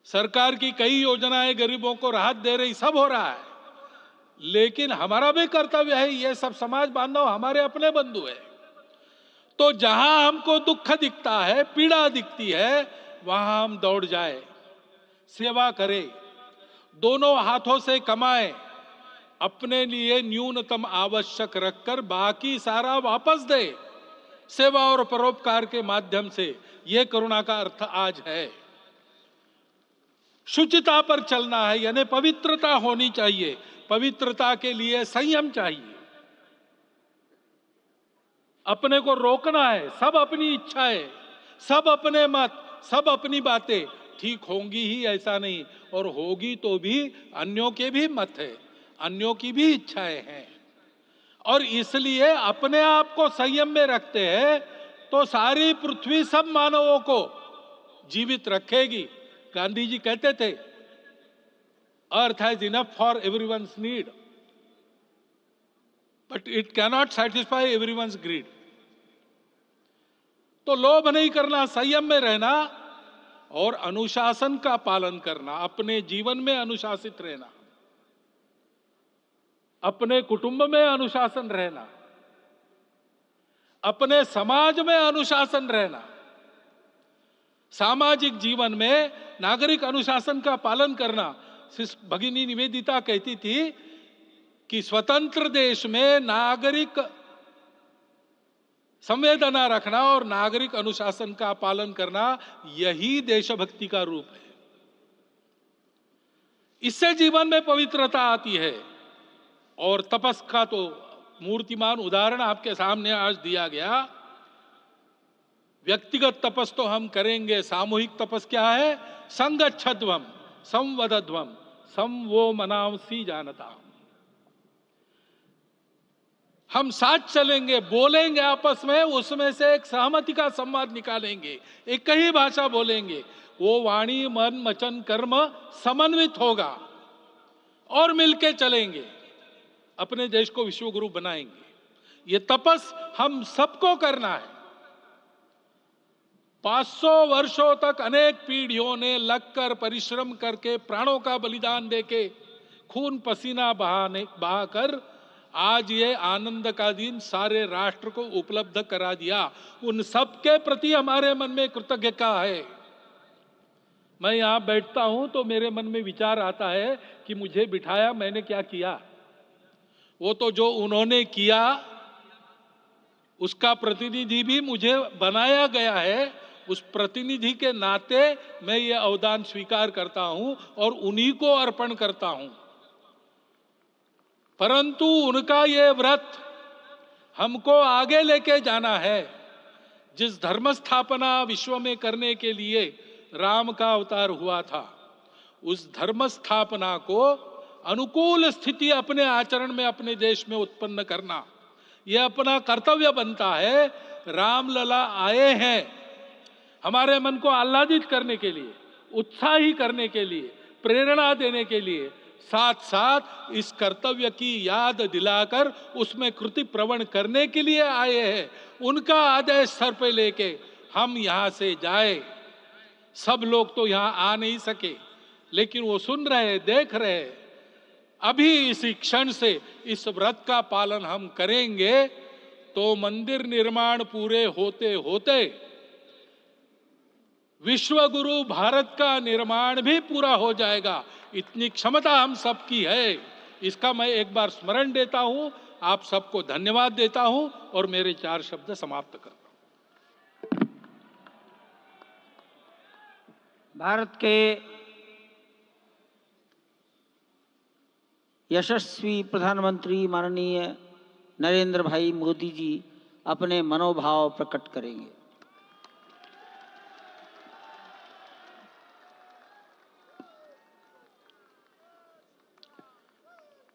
सरकार की कई योजनाएं गरीबों को राहत दे रही, सब हो रहा है, लेकिन हमारा भी कर्तव्य है, ये सब समाज बांधव हमारे अपने बंधु है। तो जहां हमको दुख दिखता है, पीड़ा दिखती है, वहां हम दौड़ जाए, सेवा करें, दोनों हाथों से कमाएं, अपने लिए न्यूनतम आवश्यक रखकर बाकी सारा वापस दे, सेवा और परोपकार के माध्यम से। यह करुणा का अर्थ आज है। शुचिता पर चलना है, यानी पवित्रता होनी चाहिए। पवित्रता के लिए संयम चाहिए, अपने को रोकना है। सब अपनी इच्छाएं, सब अपने मत, सब अपनी बातें ठीक होंगी ही ऐसा नहीं, और होगी तो भी अन्यों के भी मत है, अन्यों की भी इच्छाएं हैं। और इसलिए अपने आप को संयम में रखते हैं तो सारी पृथ्वी सब मानवों को जीवित रखेगी। गांधी जी कहते थे, earth has enough for everyone's need, but it cannot satisfy everyone's greed. तो लोभ नहीं करना, संयम में रहना और अनुशासन का पालन करना, अपने जीवन में अनुशासित रहना, अपने कुटुंब में अनुशासन रहना, अपने समाज में अनुशासन रहना। सामाजिक जीवन में नागरिक अनुशासन का पालन करना। भगिनी निवेदिता कहती थी कि स्वतंत्र देश में नागरिक संवेदना रखना और नागरिक अनुशासन का पालन करना, यही देशभक्ति का रूप है। इससे जीवन में पवित्रता आती है। और तपस का तो मूर्तिमान उदाहरण आपके सामने आज दिया गया। व्यक्तिगत तपस तो हम करेंगे, सामूहिक तपस क्या है? संगच्छध्वम संवदध्वम संवो मनांसी जानता। हम साथ चलेंगे, बोलेंगे आपस में, उसमें से एक सहमति का संवाद निकालेंगे, एक ही भाषा बोलेंगे, वो वाणी मन वचन कर्म समन्वित होगा और मिलके चलेंगे, अपने देश को विश्वगुरु बनाएंगे। ये तपस हम सबको करना है। 500 वर्षों तक अनेक पीढ़ियों ने लगकर परिश्रम करके, प्राणों का बलिदान देके, खून पसीना बहाकर आज ये आनंद का दिन सारे राष्ट्र को उपलब्ध करा दिया। उन सबके प्रति हमारे मन में कृतज्ञता है। मैं यहां बैठता हूं तो मेरे मन में विचार आता है कि मुझे बिठाया, मैंने क्या किया? वो तो जो उन्होंने किया उसका प्रतिनिधि भी मुझे बनाया गया है। उस प्रतिनिधि के नाते मैं ये अवदान स्वीकार करता हूं और उन्हीं को अर्पण करता हूं। परंतु उनका ये व्रत हमको आगे लेके जाना है। जिस धर्म स्थापना विश्व में करने के लिए राम का अवतार हुआ था, उस धर्म स्थापना को अनुकूल स्थिति अपने आचरण में, अपने देश में उत्पन्न करना, यह अपना कर्तव्य बनता है। रामलला आए हैं, हमारे मन को आह्लादित करने के लिए, उत्साही करने के लिए, प्रेरणा देने के लिए, साथ साथ इस कर्तव्य की याद दिलाकर उसमें कृति प्रवण करने के लिए आए हैं। उनका आदेश सर पे लेके हम यहां से जाए। सब लोग तो यहां आ नहीं सके, लेकिन वो सुन रहे, देख रहे। अभी इसी क्षण से इस व्रत का पालन हम करेंगे तो मंदिर निर्माण पूरे होते होते विश्व गुरु भारत का निर्माण भी पूरा हो जाएगा। इतनी क्षमता हम सबकी है। इसका मैं एक बार स्मरण देता हूं, आप सबको धन्यवाद देता हूं और मेरे 4 शब्द समाप्त करता हूं। भारत के यशस्वी प्रधानमंत्री माननीय नरेंद्र भाई मोदी जी अपने मनोभाव प्रकट करेंगे।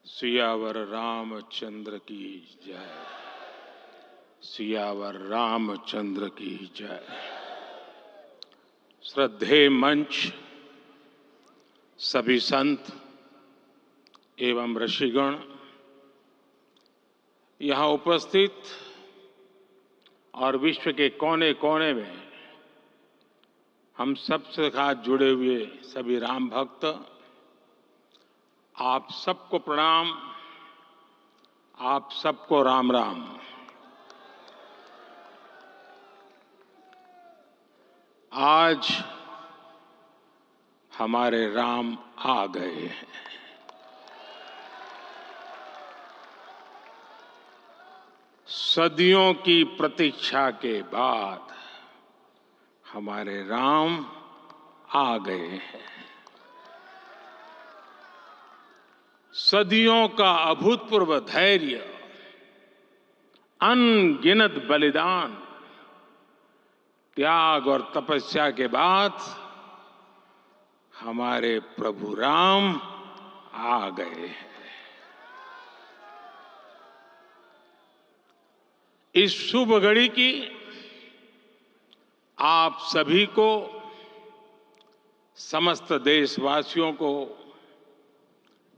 सियावर रामचंद्र की जय। सियावर रामचंद्र की जय। श्रद्धेय मंच, सभी संत एवं ऋषिगण, यहाँ उपस्थित और विश्व के कोने कोने में हम सबसे साथ जुड़े हुए सभी राम भक्त, आप सबको प्रणाम, आप सबको राम राम। आज हमारे राम आ गए हैं। सदियों की प्रतीक्षा के बाद हमारे राम आ गए हैं। सदियों का अभूतपूर्व धैर्य, अनगिनत बलिदान, त्याग और तपस्या के बाद हमारे प्रभु राम आ गए हैं। इस शुभ घड़ी की आप सभी को, समस्त देशवासियों को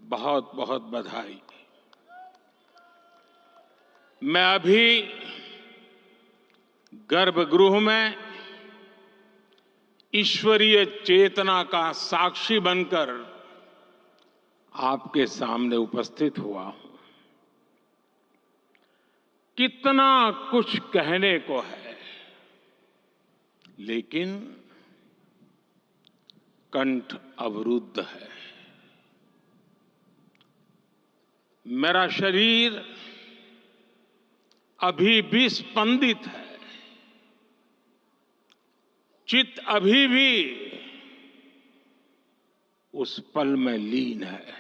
बहुत बहुत बधाई। मैं अभी गर्भगृह में ईश्वरीय चेतना का साक्षी बनकर आपके सामने उपस्थित हुआ हूं। कितना कुछ कहने को है, लेकिन कंठ अवरुद्ध है। मेरा शरीर अभी भी स्पंदित है, चित्त अभी भी उस पल में लीन है।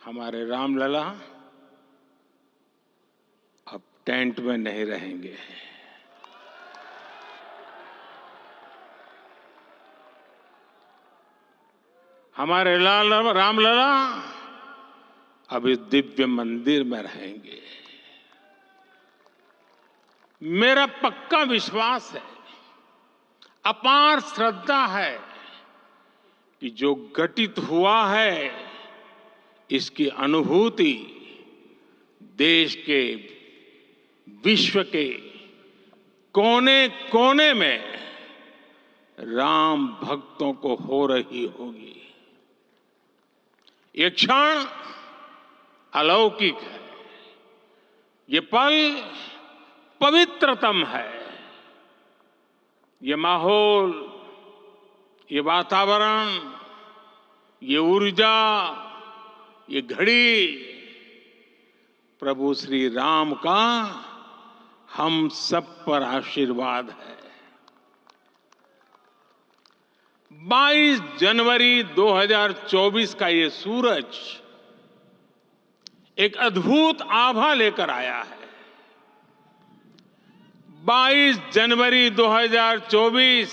हमारे रामलला अब टेंट में नहीं रहेंगे। हमारे रामलला अब इस दिव्य मंदिर में रहेंगे। मेरा पक्का विश्वास है, अपार श्रद्धा है कि जो घटित हुआ है, इसकी अनुभूति देश के, विश्व के कोने कोने में राम भक्तों को हो रही होगी। ये क्षण अलौकिक है, ये पल पवित्रतम है। ये माहौल, ये वातावरण, ये ऊर्जा, ये घड़ी प्रभु श्री राम का हम सब पर आशीर्वाद है। 22 जनवरी 2024 का ये सूरज एक अद्भुत आभा लेकर आया है। 22 जनवरी 2024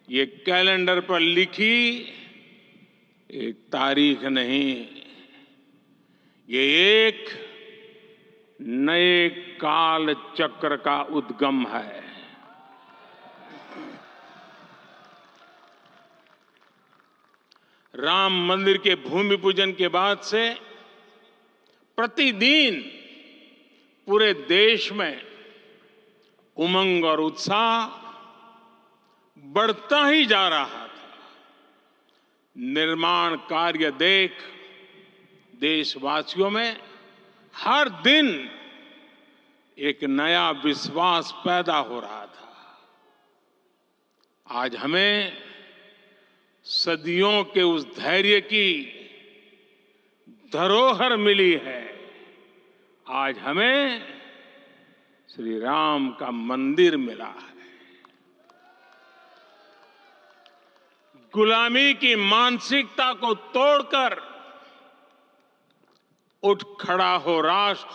ये कैलेंडर पर लिखी एक तारीख नहीं, ये एक नए काल चक्र का उद्गम है। राम मंदिर के भूमि पूजन के बाद से प्रतिदिन पूरे देश में उमंग और उत्साह बढ़ता ही जा रहा था। निर्माण कार्य देख देशवासियों में हर दिन एक नया विश्वास पैदा हो रहा था। आज हमें सदियों के उस धैर्य की धरोहर मिली है। आज हमें श्री राम का मंदिर मिला है। गुलामी की मानसिकता को तोड़कर उठ खड़ा हो राष्ट्र।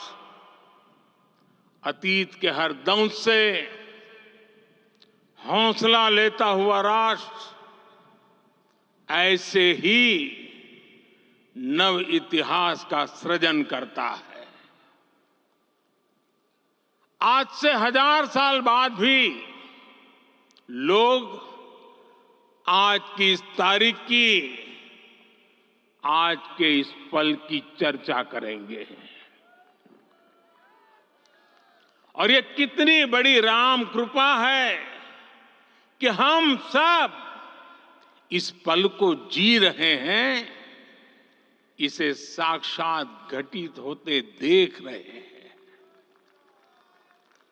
अतीत के हर दंश से हौसला लेता हुआ राष्ट्र ऐसे ही नव इतिहास का सृजन करता है। आज से 1000 साल बाद भी लोग आज की इस तारीख की, आज के इस पल की चर्चा करेंगे। और ये कितनी बड़ी राम कृपा है कि हम सब इस पल को जी रहे हैं, इसे साक्षात घटित होते देख रहे हैं।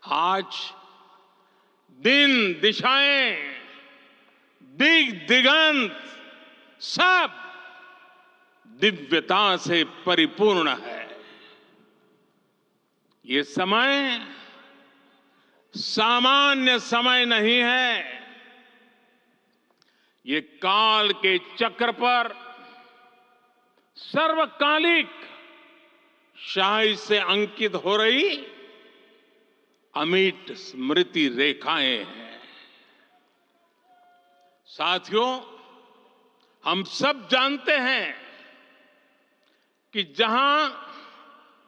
आज दिन दिशाएं, दिग दिगंत सब दिव्यता से परिपूर्ण है। ये समय सामान्य समय नहीं है। ये काल के चक्र पर सर्वकालिक शाही से अंकित हो रही अमिट स्मृति रेखाएं हैं। साथियों, हम सब जानते हैं कि जहां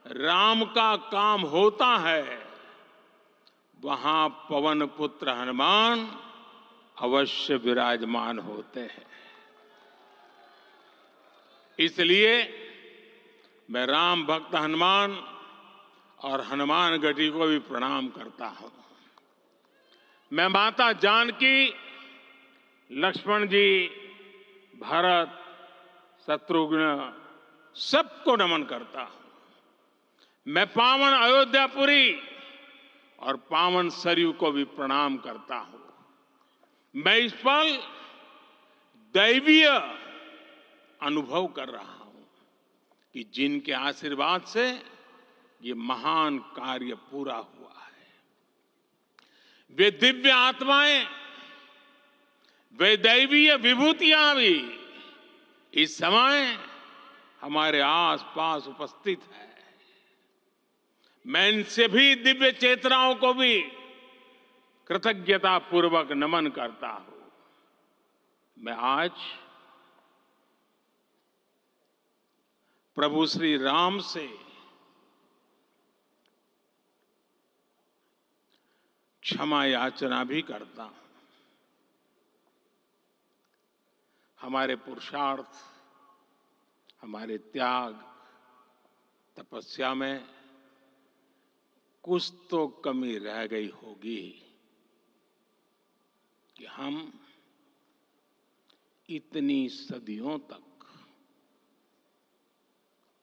राम का काम होता है वहां पवन पुत्र हनुमान अवश्य विराजमान होते हैं। इसलिए मैं राम भक्त हनुमान और हनुमान गढ़ी को भी प्रणाम करता हूं। मैं माता जानकी, लक्ष्मण जी, भरत, शत्रुघ्न सबको नमन करता हूं। मैं पावन अयोध्यापुरी और पावन सरयू को भी प्रणाम करता हूं। मैं इस पल दैवीय अनुभव कर रहा हूं कि जिनके आशीर्वाद से ये महान कार्य पूरा हुआ है। वे दिव्य आत्माएं, वे दैवीय विभूतियां भी इस समय हमारे आसपास उपस्थित है। मैं इनसे भी दिव्य चेतनाओं को भी कृतज्ञता पूर्वक नमन करता हूं। मैं आज प्रभु श्री राम से क्षमा याचना भी करता हूं। हमारे पुरुषार्थ, हमारे त्याग, तपस्या में कुछ तो कमी रह गई होगी कि हम इतनी सदियों तक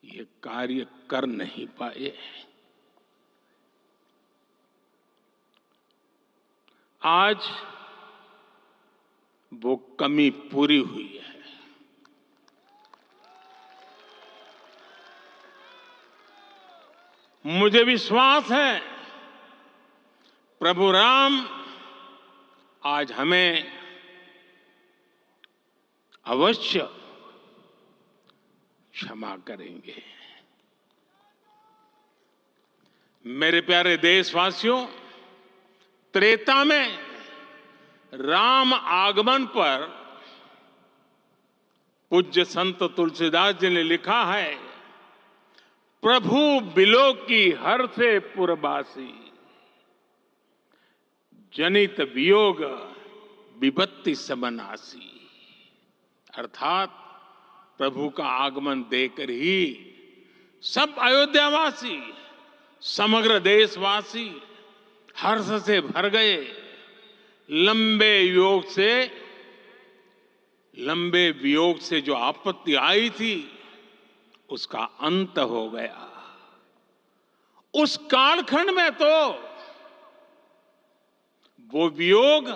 ये कार्य कर नहीं पाए। आज वो कमी पूरी हुई है। मुझे विश्वास है प्रभु राम आज हमें अवश्य क्षमा करेंगे। मेरे प्यारे देशवासियों, त्रेता में राम आगमन पर पूज्य संत तुलसीदास जी ने लिखा है, प्रभु बिलो की हर से पुरबासी, जनित वियोग विपत्ति समनासी। अर्थात प्रभु का आगमन देकर ही सब अयोध्यावासी, समग्र देशवासी हर्ष से भर गए। लंबे वियोग से जो आपत्ति आई थी उसका अंत हो गया। उस कालखंड में तो वो वियोग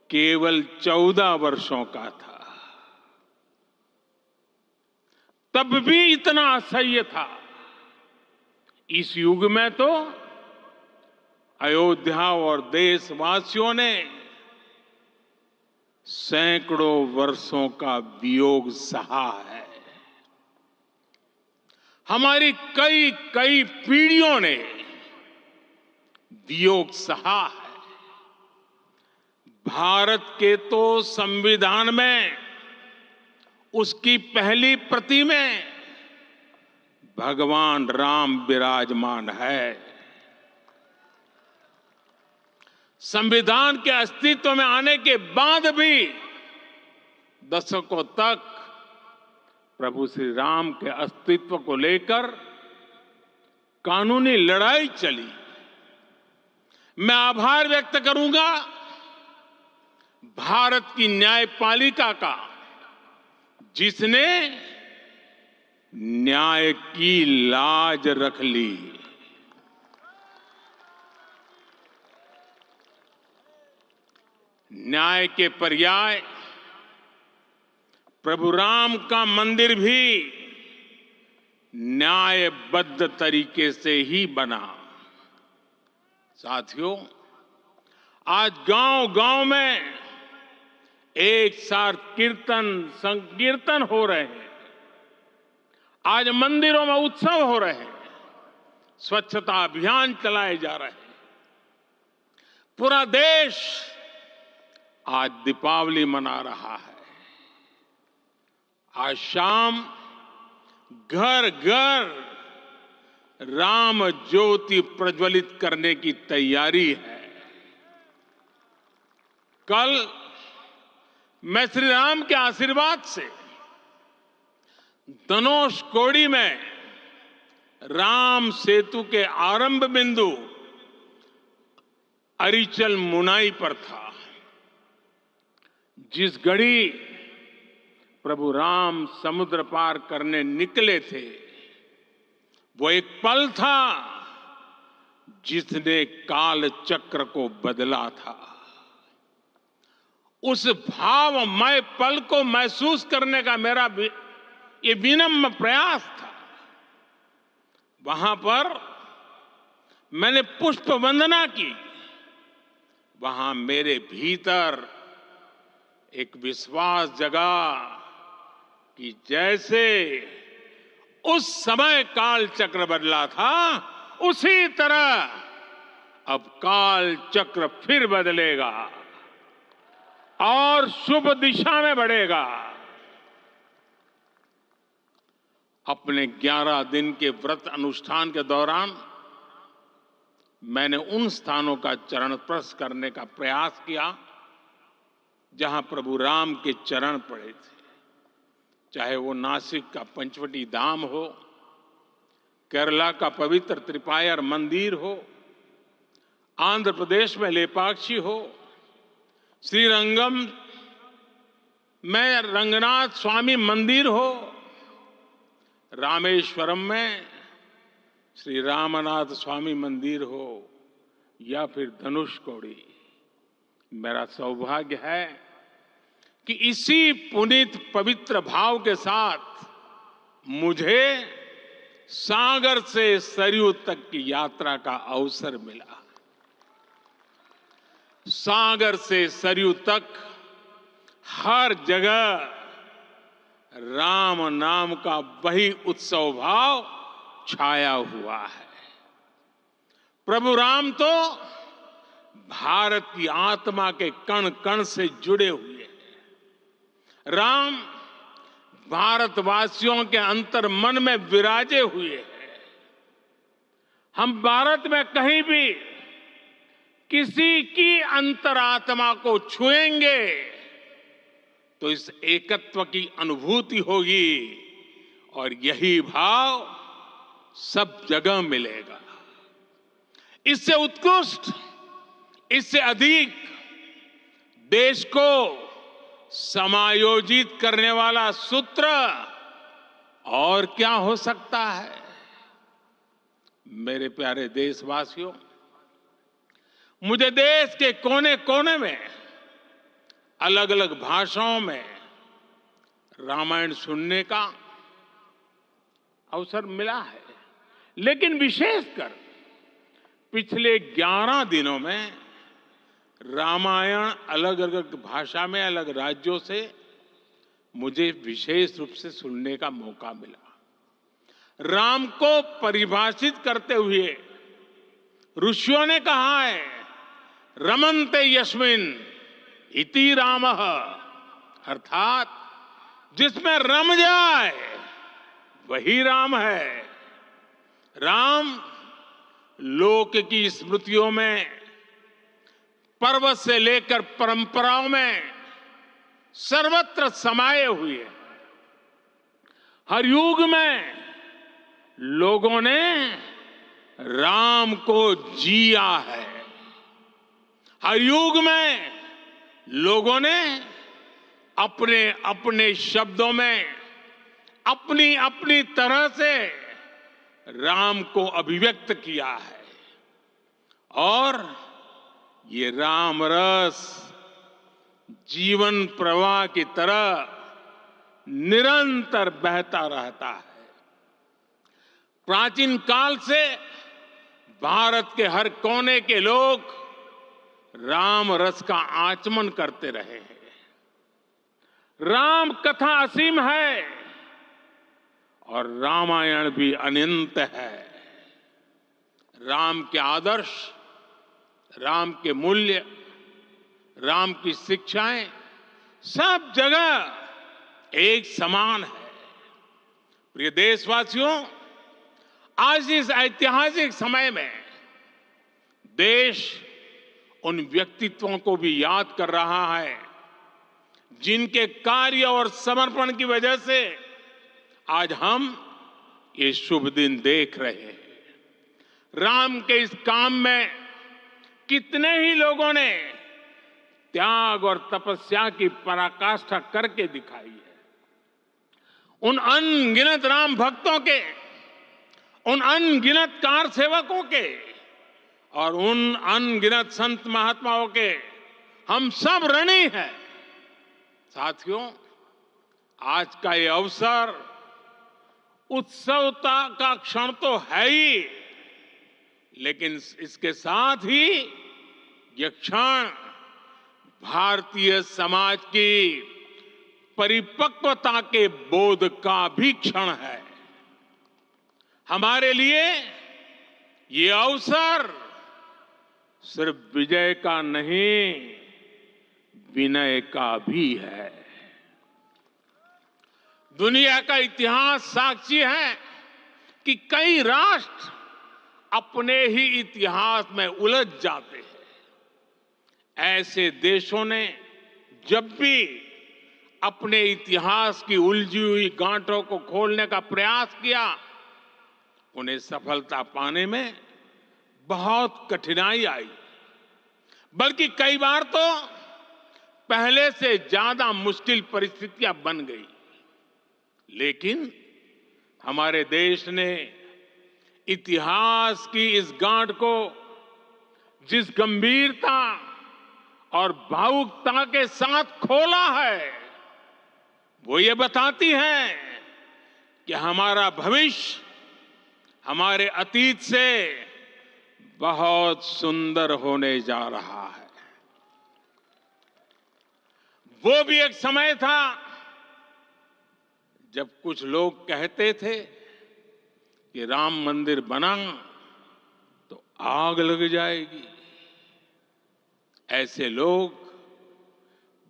केवल 14 वर्षों का था, तब भी इतना असह्य था। इस युग में तो अयोध्या और देशवासियों ने सैकड़ों वर्षों का वियोग सहा है। हमारी कई कई पीढ़ियों ने वियोग सहा है। भारत के तो संविधान में उसकी पहली प्रति में भगवान राम विराजमान है। संविधान के अस्तित्व में आने के बाद भी दशकों तक प्रभु श्री राम के अस्तित्व को लेकर कानूनी लड़ाई चली। मैं आभार व्यक्त करूंगा भारत की न्यायपालिका का, जिसने न्याय की लाज रख ली। न्याय के पर्याय प्रभु राम का मंदिर भी न्यायबद्ध तरीके से ही बना। साथियों, आज गांव-गांव में एक साथ कीर्तन संकीर्तन हो रहे हैं। आज मंदिरों में उत्सव हो रहे हैं, स्वच्छता अभियान चलाए जा रहे हैं। पूरा देश आज दीपावली मना रहा है। आज शाम घर घर राम ज्योति प्रज्वलित करने की तैयारी है। कल मैं श्री राम के आशीर्वाद से धनुषकोडी में राम सेतु के आरंभ बिंदु अरिचल मुनाई पर था। जिस घड़ी प्रभु राम समुद्र पार करने निकले थे, वो एक पल था जिसने काल चक्र को बदला था। उस भावमय पल को महसूस करने का मेरा ये विनम्र प्रयास था। वहां पर मैंने पुष्प वंदना की। वहां मेरे भीतर एक विश्वास जगा कि जैसे उस समय काल चक्र बदला था, उसी तरह अब काल चक्र फिर बदलेगा और शुभ दिशा में बढ़ेगा। अपने 11 दिन के व्रत अनुष्ठान के दौरान मैंने उन स्थानों का चरण स्पर्श करने का प्रयास किया जहां प्रभु राम के चरण पड़े थे। चाहे वो नासिक का पंचवटी धाम हो, केरला का पवित्र त्रिपायर मंदिर हो, आंध्र प्रदेश में लेपाक्षी हो, श्रीरंगम में रंगनाथ स्वामी मंदिर हो, रामेश्वरम में श्री रामनाथ स्वामी मंदिर हो, या फिर धनुषकोडी। मेरा सौभाग्य है कि इसी पुनीत पवित्र भाव के साथ मुझे सागर से सरयू तक की यात्रा का अवसर मिला। सागर से सरयू तक हर जगह राम नाम का वही उत्सव भाव छाया हुआ है। प्रभु राम तो भारत की आत्मा के कण कण से जुड़े हुए हैं। राम भारतवासियों के अंतर मन में विराजे हुए हैं। हम भारत में कहीं भी किसी की अंतरात्मा को छुएंगे तो इस एकत्व की अनुभूति होगी और यही भाव सब जगह मिलेगा। इससे उत्कृष्ट, इससे अधिक देश को समायोजित करने वाला सूत्र और क्या हो सकता है। मेरे प्यारे देशवासियों, मुझे देश के कोने कोने में अलग अलग भाषाओं में रामायण सुनने का अवसर मिला है, लेकिन विशेषकर पिछले 11 दिनों में रामायण अलग अलग भाषा में अलग राज्यों से मुझे विशेष रूप से सुनने का मौका मिला। राम को परिभाषित करते हुए ऋषियों ने कहा है, रमन्ते यस्मिन् इति रामः, अर्थात जिसमें रम जाए वही राम है। राम लोक की स्मृतियों में, पर्वत से लेकर परंपराओं में सर्वत्र समाये हुए हैं। हर युग में लोगों ने राम को जिया है। हर युग में लोगों ने अपने अपने शब्दों में अपनी अपनी तरह से राम को अभिव्यक्त किया है और ये राम रस जीवन प्रवाह की तरह निरंतर बहता रहता है। प्राचीन काल से भारत के हर कोने के लोग राम रस का आचमन करते रहे हैं। राम कथा असीम है और रामायण भी अनंत है। राम के आदर्श, राम के मूल्य, राम की शिक्षाएं सब जगह एक समान है। प्रिय देशवासियों, आज इस ऐतिहासिक समय में देश उन व्यक्तित्वों को भी याद कर रहा है जिनके कार्य और समर्पण की वजह से आज हम ये शुभ दिन देख रहे हैं। राम के इस काम में कितने ही लोगों ने त्याग और तपस्या की पराकाष्ठा करके दिखाई है। उन अनगिनत राम भक्तों के, उन अनगिनत कार सेवकों के और उन अनगिनत संत महात्माओं के हम सब ऋणी हैं। साथियों, आज का ये अवसर उत्सवता का क्षण तो है ही, लेकिन इसके साथ ही यह क्षण भारतीय समाज की परिपक्वता के बोध का भी क्षण है। हमारे लिए ये अवसर सिर्फ विजय का नहीं, विनय का भी है। दुनिया का इतिहास साक्षी है कि कई राष्ट्र अपने ही इतिहास में उलझ जाते हैं। ऐसे देशों ने जब भी अपने इतिहास की उलझी हुई गांठों को खोलने का प्रयास किया, उन्हें सफलता पाने में बहुत कठिनाई आई, बल्कि कई बार तो पहले से ज्यादा मुश्किल परिस्थितियां बन गई। लेकिन हमारे देश ने इतिहास की इस गांठ को जिस गंभीरता और भावुकता के साथ खोला है, वो ये बताती है कि हमारा भविष्य हमारे अतीत से बहुत सुंदर होने जा रहा है। वो भी एक समय था जब कुछ लोग कहते थे कि राम मंदिर बना तो आग लग जाएगी। ऐसे लोग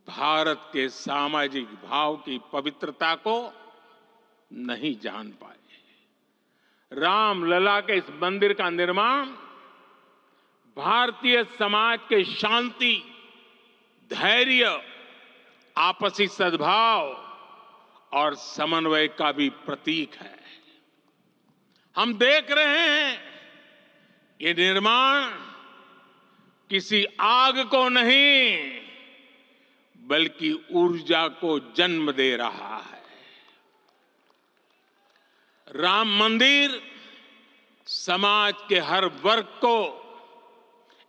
भारत के सामाजिक भाव की पवित्रता को नहीं जान पाए। रामलला के इस मंदिर का निर्माण भारतीय समाज के शांति, धैर्य, आपसी सद्भाव और समन्वय का भी प्रतीक है। हम देख रहे हैं ये निर्माण किसी आग को नहीं बल्कि ऊर्जा को जन्म दे रहा है। राम मंदिर समाज के हर वर्ग को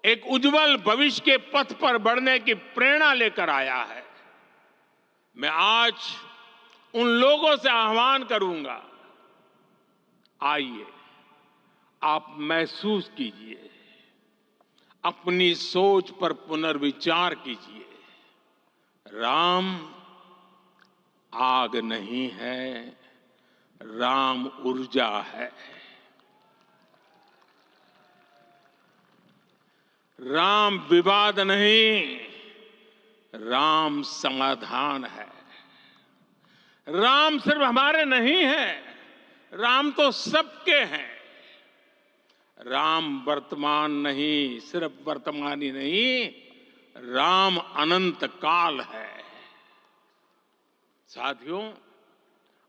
एक उज्जवल भविष्य के पथ पर बढ़ने की प्रेरणा लेकर आया है। मैं आज उन लोगों से आह्वान करूंगा, आइए आप महसूस कीजिए, अपनी सोच पर पुनर्विचार कीजिए। राम आग नहीं है, राम ऊर्जा है। राम विवाद नहीं, राम समाधान है। राम सिर्फ हमारे नहीं है, राम तो सबके हैं। राम वर्तमान नहीं, सिर्फ वर्तमान ही नहीं, राम अनंत काल है। साथियों,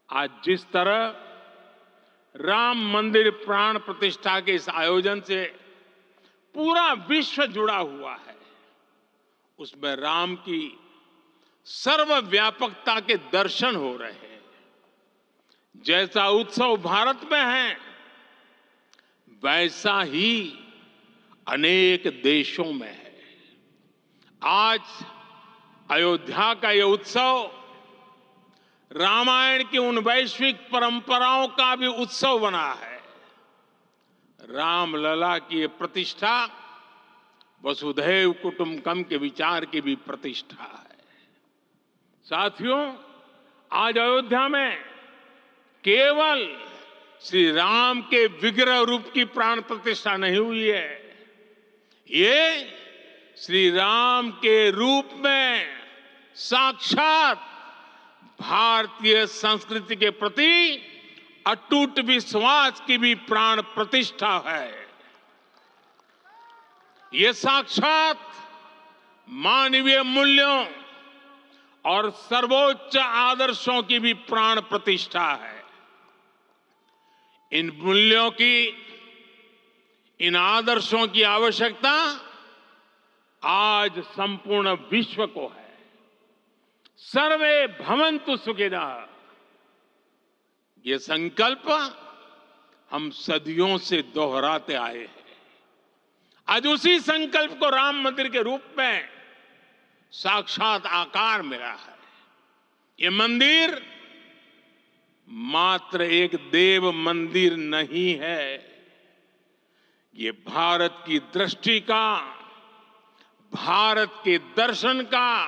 आज जिस तरह राम मंदिर प्राण प्रतिष्ठा के इस आयोजन से पूरा विश्व जुड़ा हुआ है, उसमें राम की सर्वव्यापकता के दर्शन हो रहे हैं। जैसा उत्सव भारत में है, वैसा ही अनेक देशों में है। आज अयोध्या का यह उत्सव रामायण की उन वैश्विक परंपराओं का भी उत्सव बना है। रामलला की ये प्रतिष्ठा वसुधैव कुटुंबकम के विचार की भी प्रतिष्ठा है। साथियों, आज अयोध्या में केवल श्री राम के विग्रह रूप की प्राण प्रतिष्ठा नहीं हुई है, ये श्री राम के रूप में साक्षात भारतीय संस्कृति के प्रति अटूट विश्वास की भी प्राण प्रतिष्ठा है। ये साक्षात मानवीय मूल्यों और सर्वोच्च आदर्शों की भी प्राण प्रतिष्ठा है। इन मूल्यों की, इन आदर्शों की आवश्यकता आज संपूर्ण विश्व को है। सर्वे भवन्तु सुखिनः, ये संकल्प हम सदियों से दोहराते आए हैं। आज उसी संकल्प को राम मंदिर के रूप में साक्षात आकार मिला है। ये मंदिर मात्र एक देव मंदिर नहीं है, ये भारत की दृष्टि का, भारत के दर्शन का,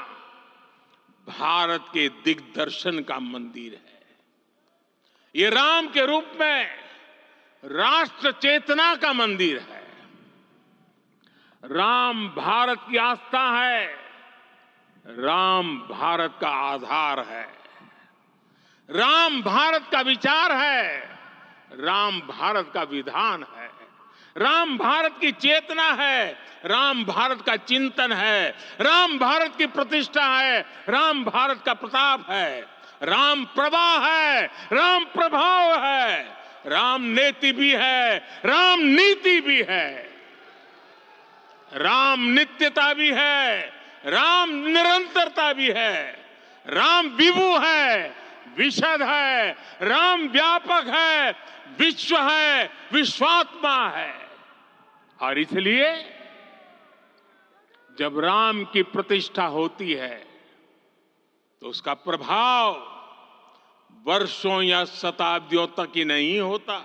भारत के दिग्दर्शन का मंदिर है। ये राम के रूप में राष्ट्र चेतना का मंदिर है। राम भारत की आस्था है, राम भारत का आधार है, राम भारत का विचार है, राम भारत का विधान है, राम भारत की चेतना है, राम भारत का चिंतन है, राम भारत की प्रतिष्ठा है, राम भारत का प्रताप है, राम प्रवाह है, राम प्रभाव है, राम नेति भी है, राम नीति भी है, राम नित्यता भी है, राम निरंतरता भी है, राम विभु है, विशद है, राम व्यापक है, विश्व है, विश्वात्मा है। और इसलिए जब राम की प्रतिष्ठा होती है तो उसका प्रभाव वर्षों या शताब्दियों तक ही नहीं होता,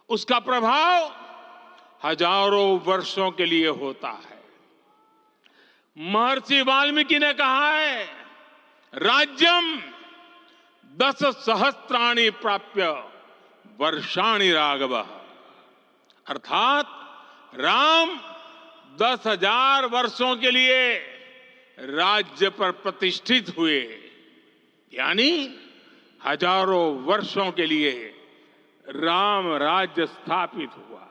उसका प्रभाव हजारों वर्षों के लिए होता है। महर्षि वाल्मीकि ने कहा है, राज्यम 10 सहस्त्राणि प्राप्य वर्षाणि राघव, अर्थात राम 10,000 वर्षों के लिए राज्य पर प्रतिष्ठित हुए, यानी हजारों वर्षों के लिए राम राज्य स्थापित हुआ।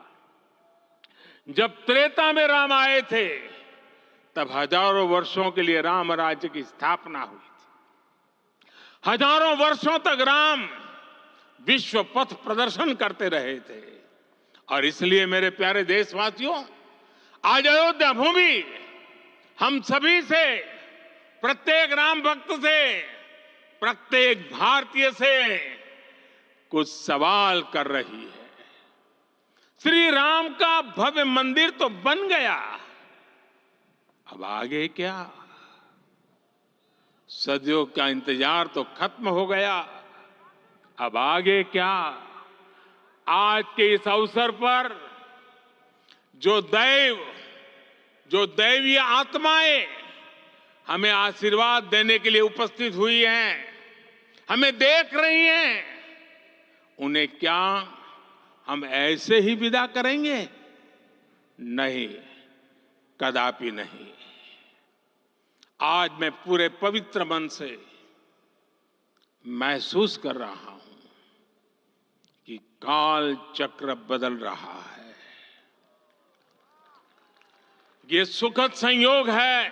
जब त्रेता में राम आए थे तब हजारों वर्षों के लिए राम राज्य की स्थापना हुई थी। हजारों वर्षों तक राम विश्व पथ प्रदर्शन करते रहे थे। और इसलिए मेरे प्यारे देशवासियों, आज अयोध्या भूमि हम सभी से, प्रत्येक राम भक्त से, प्रत्येक भारतीय से कुछ सवाल कर रही है। श्री राम का भव्य मंदिर तो बन गया, अब आगे क्या? सदियों का इंतजार तो खत्म हो गया, अब आगे क्या? आज के इस अवसर पर जो दैवीय आत्माएं हमें आशीर्वाद देने के लिए उपस्थित हुई हैं, हमें देख रही हैं, उन्हें क्या हम ऐसे ही विदा करेंगे? नहीं, कदापि नहीं। आज मैं पूरे पवित्र मन से महसूस कर रहा हूं कि काल चक्र बदल रहा है। ये सुखद संयोग है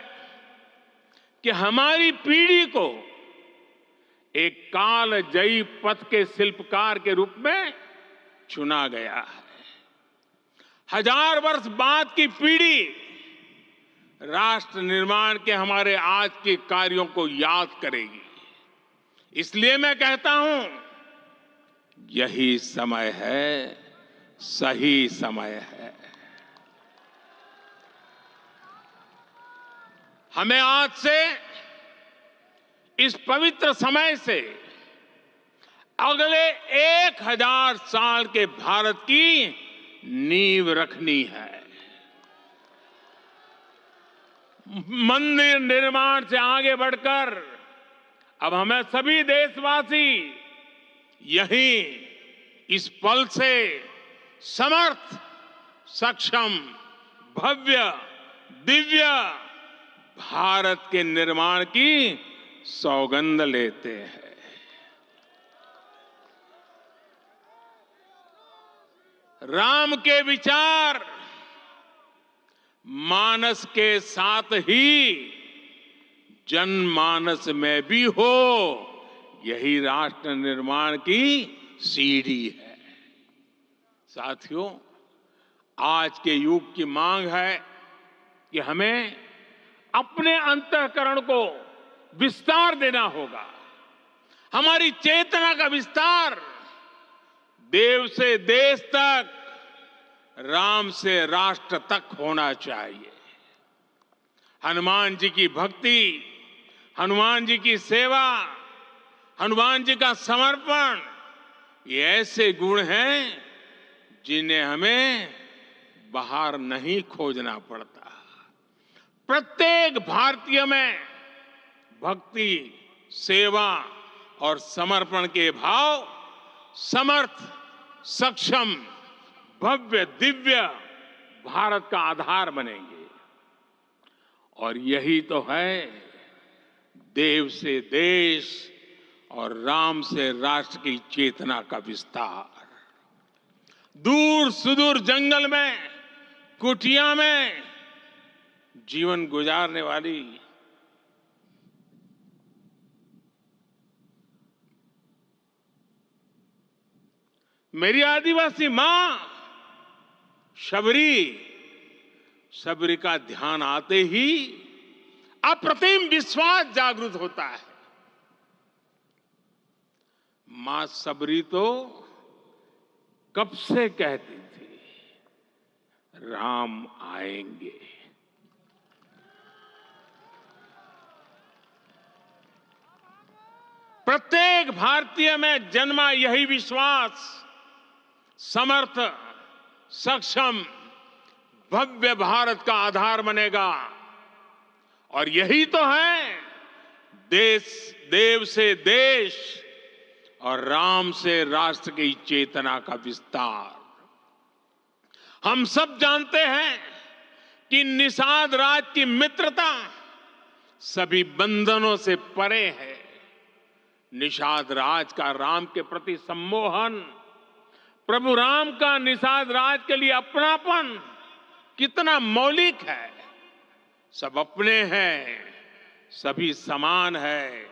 कि हमारी पीढ़ी को एक कालजयी पथ के शिल्पकार के रूप में चुना गया है। 1000 वर्ष बाद की पीढ़ी राष्ट्र निर्माण के हमारे आज के कार्यों को याद करेगी। इसलिए मैं कहता हूं, यही समय है, सही समय है। हमें आज से, इस पवित्र समय से अगले 1000 साल के भारत की नींव रखनी है। मंदिर निर्माण से आगे बढ़कर अब हमें सभी देशवासी यही इस पल से समर्थ, सक्षम, भव्य, दिव्य भारत के निर्माण की सौगंध लेते हैं। राम के विचार मानस के साथ ही जनमानस में भी हो, यही राष्ट्र निर्माण की सीढ़ी है। साथियों, आज के युग की मांग है कि हमें अपने अंतःकरण को विस्तार देना होगा। हमारी चेतना का विस्तार देव से देश तक, राम से राष्ट्र तक होना चाहिए। हनुमान जी की भक्ति, हनुमान जी की सेवा, हनुमान जी का समर्पण, ये ऐसे गुण हैं जिन्हें हमें बाहर नहीं खोजना पड़ता। प्रत्येक भारतीय में भक्ति, सेवा और समर्पण के भाव समर्थ, सक्षम, भव्य, दिव्य भारत का आधार बनेंगे। और यही तो है देव से देश और राम से राष्ट्र की चेतना का विस्तार। दूर सुदूर जंगल में, कुटिया में जीवन गुजारने वाली मेरी आदिवासी मां शबरी का ध्यान आते ही अप्रतिम विश्वास जागृत होता है। मां शबरी तो कब से कहती थी, राम आएंगे। प्रत्येक भारतीय में जन्मा यही विश्वास समर्थ, सक्षम, भव्य भारत का आधार बनेगा। और यही तो है देव से देश और राम से राष्ट्र की चेतना का विस्तार। हम सब जानते हैं कि निषाद राज की मित्रता सभी बंधनों से परे है। निषाद राज का राम के प्रति सम्मोहन, प्रभु राम का निषाद राज के लिए अपनापन कितना मौलिक है। सब अपने हैं, सभी समान है।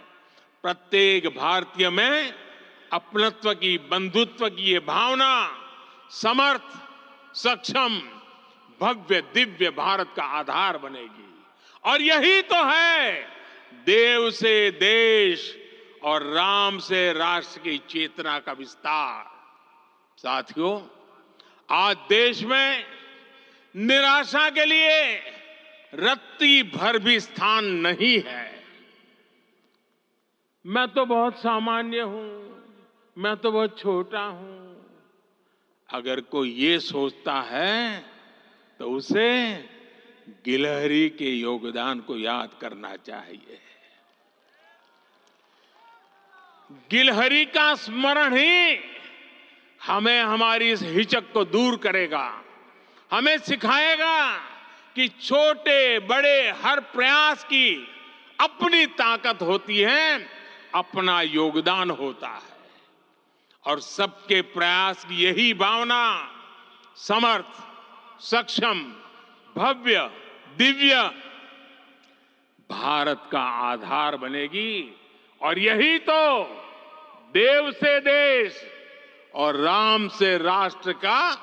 प्रत्येक भारतीय में अपनत्व की, बंधुत्व की ये भावना समर्थ, सक्षम, भव्य, दिव्य भारत का आधार बनेगी। और यही तो है देव से देश और राम से राष्ट्र की चेतना का विस्तार। साथियों, आज देश में निराशा के लिए रत्ती भर भी स्थान नहीं है। मैं तो बहुत सामान्य हूं, मैं तो बहुत छोटा हूं, अगर कोई ये सोचता है तो उसे गिलहरी के योगदान को याद करना चाहिए। गिलहरी का स्मरण ही हमें हमारी इस हिचक को दूर करेगा, हमें सिखाएगा कि छोटे बड़े हर प्रयास की अपनी ताकत होती है, अपना योगदान होता है। और सबके प्रयास की यही भावना समर्थ, सक्षम, भव्य, दिव्य भारत का आधार बनेगी। और यही तो देव से देश और राम से राष्ट्र का,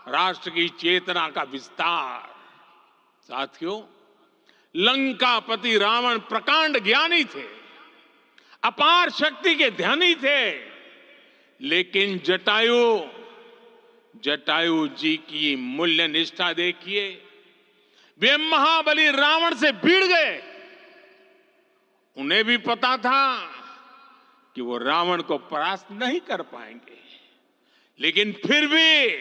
राष्ट्र की चेतना का विस्तार। साथियों, लंकापति रावण प्रकांड ज्ञानी थे, अपार शक्ति के धनी थे, लेकिन जटायु जी की मूल्य निष्ठा देखिए। वे महाबली रावण से भिड़ गए। उन्हें भी पता था कि वो रावण को परास्त नहीं कर पाएंगे, लेकिन फिर भी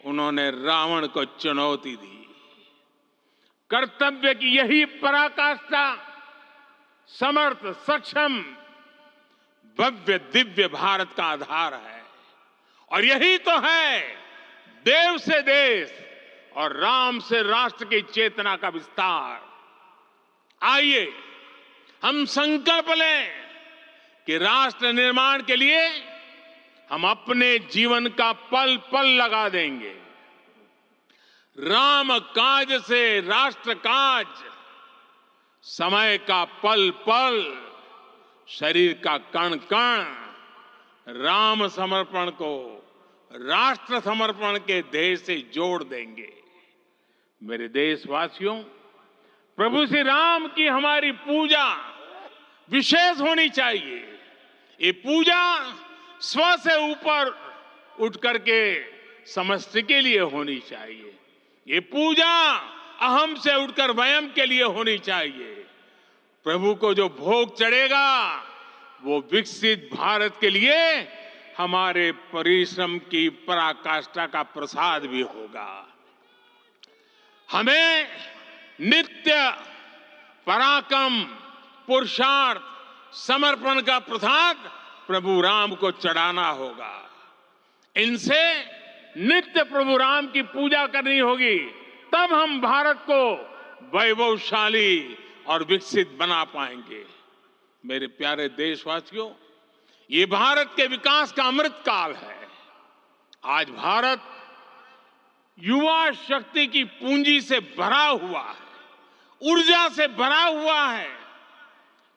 उन्होंने रावण को चुनौती दी। कर्तव्य की यही पराकाष्ठा समर्थ, सक्षम, भव्य, दिव्य भारत का आधार है। और यही तो है देव से देश और राम से राष्ट्र की चेतना का विस्तार। आइए हम संकल्प लें कि राष्ट्र निर्माण के लिए हम अपने जीवन का पल पल लगा देंगे। राम काज से राष्ट्र काज, समय का पल पल, शरीर का कण कण राम समर्पण को राष्ट्र समर्पण के ध्येय से जोड़ देंगे। मेरे देशवासियों, प्रभु श्री राम की हमारी पूजा विशेष होनी चाहिए। ये पूजा स्व से ऊपर उठ करके समष्टि के लिए होनी चाहिए। ये पूजा अहम से उठकर वयम के लिए होनी चाहिए। प्रभु को जो भोग चढ़ेगा वो विकसित भारत के लिए हमारे परिश्रम की पराकाष्ठा का प्रसाद भी होगा। हमें नित्य पराक्रम, पुरुषार्थ, समर्पण का प्रसाद प्रभु राम को चढ़ाना होगा। इनसे नित्य प्रभु राम की पूजा करनी होगी, तब हम भारत को वैभवशाली और विकसित बना पाएंगे। मेरे प्यारे देशवासियों, ये भारत के विकास का अमृत काल है। आज भारत युवा शक्ति की पूंजी से भरा हुआ है, ऊर्जा से भरा हुआ है।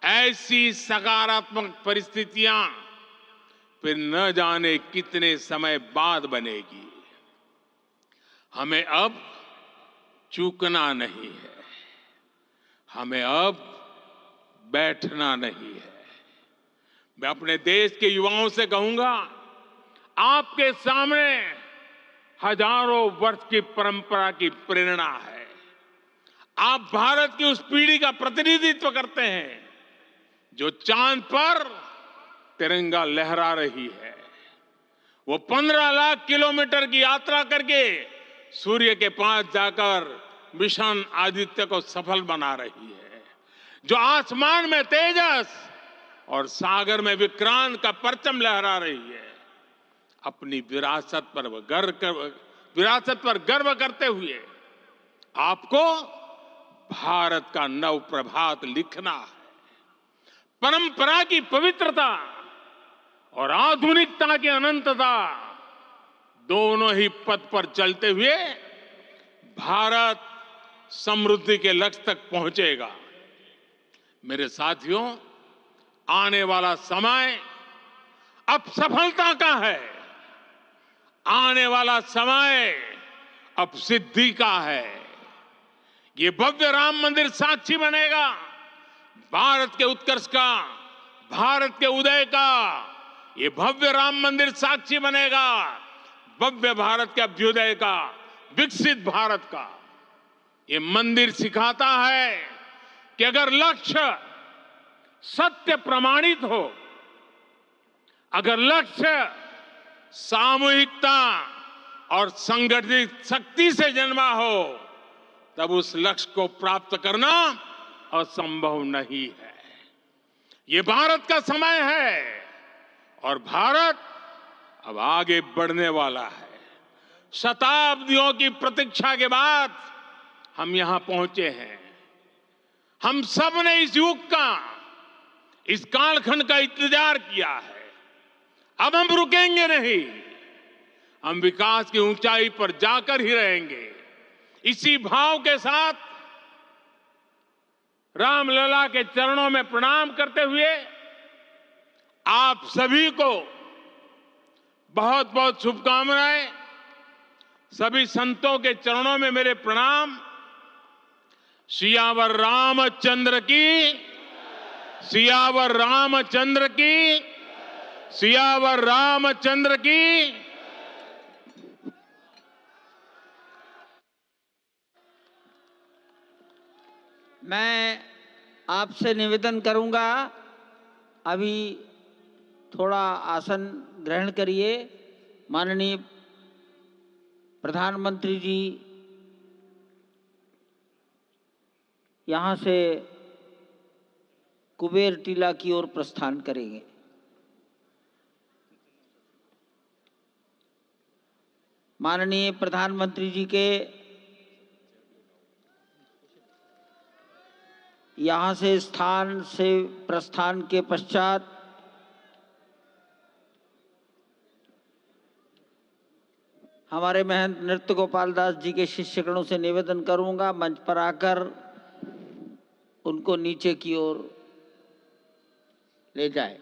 ऐसी सकारात्मक परिस्थितियां फिर न जाने कितने समय बाद बनेगी। हमें अब चूकना नहीं है, हमें अब बैठना नहीं है। मैं अपने देश के युवाओं से कहूंगा, आपके सामने हजारों वर्ष की परंपरा की प्रेरणा है। आप भारत की उस पीढ़ी का प्रतिनिधित्व करते हैं जो चांद पर तिरंगा लहरा रही है। वो 15 लाख किलोमीटर की यात्रा करके सूर्य के पास जाकर मिशन आदित्य को सफल बना रही है। जो आसमान में तेजस और सागर में विक्रांत का परचम लहरा रही है। अपनी विरासत पर गर्व करते हुए आपको भारत का नव प्रभात लिखना है। परंपरा की पवित्रता और आधुनिकता की अनंतता, दोनों ही पथ पर चलते हुए भारत समृद्धि के लक्ष्य तक पहुंचेगा। मेरे साथियों, आने वाला समय अब सफलता का है, आने वाला समय अब सिद्धि का है। ये भव्य राम मंदिर साक्षी बनेगा भारत के उत्कर्ष का, भारत के उदय का। ये भव्य राम मंदिर साक्षी बनेगा भव्य भारत के अभ्युदय का, विकसित भारत का। ये मंदिर सिखाता है कि अगर लक्ष्य सत्य प्रमाणित हो, अगर लक्ष्य सामूहिकता और संगठित शक्ति से जन्मा हो, तब उस लक्ष्य को प्राप्त करना असंभव नहीं है। ये भारत का समय है और भारत अब आगे बढ़ने वाला है। शताब्दियों की प्रतीक्षा के बाद हम यहां पहुंचे हैं। हम सब ने इस युग का, इस कालखंड का इंतजार किया है। अब हम रुकेंगे नहीं, हम विकास की ऊंचाई पर जाकर ही रहेंगे। इसी भाव के साथ रामलला के चरणों में प्रणाम करते हुए आप सभी को बहुत बहुत शुभकामनाएं। सभी संतों के चरणों में मेरे प्रणाम। सियावर रामचंद्र की, सियावर रामचंद्र की, सियावर रामचंद्र की। मैं आपसे निवेदन करूंगा, अभी थोड़ा आसन ग्रहण करिए। माननीय प्रधानमंत्री जी यहाँ से कुबेर टीला की ओर प्रस्थान करेंगे। माननीय प्रधानमंत्री जी के यहाँ से स्थान से प्रस्थान के पश्चात हमारे महंत नृत्य गोपाल दास जी के शिष्यगणों से निवेदन करूंगा, मंच पर आकर उनको नीचे की ओर ले जाए।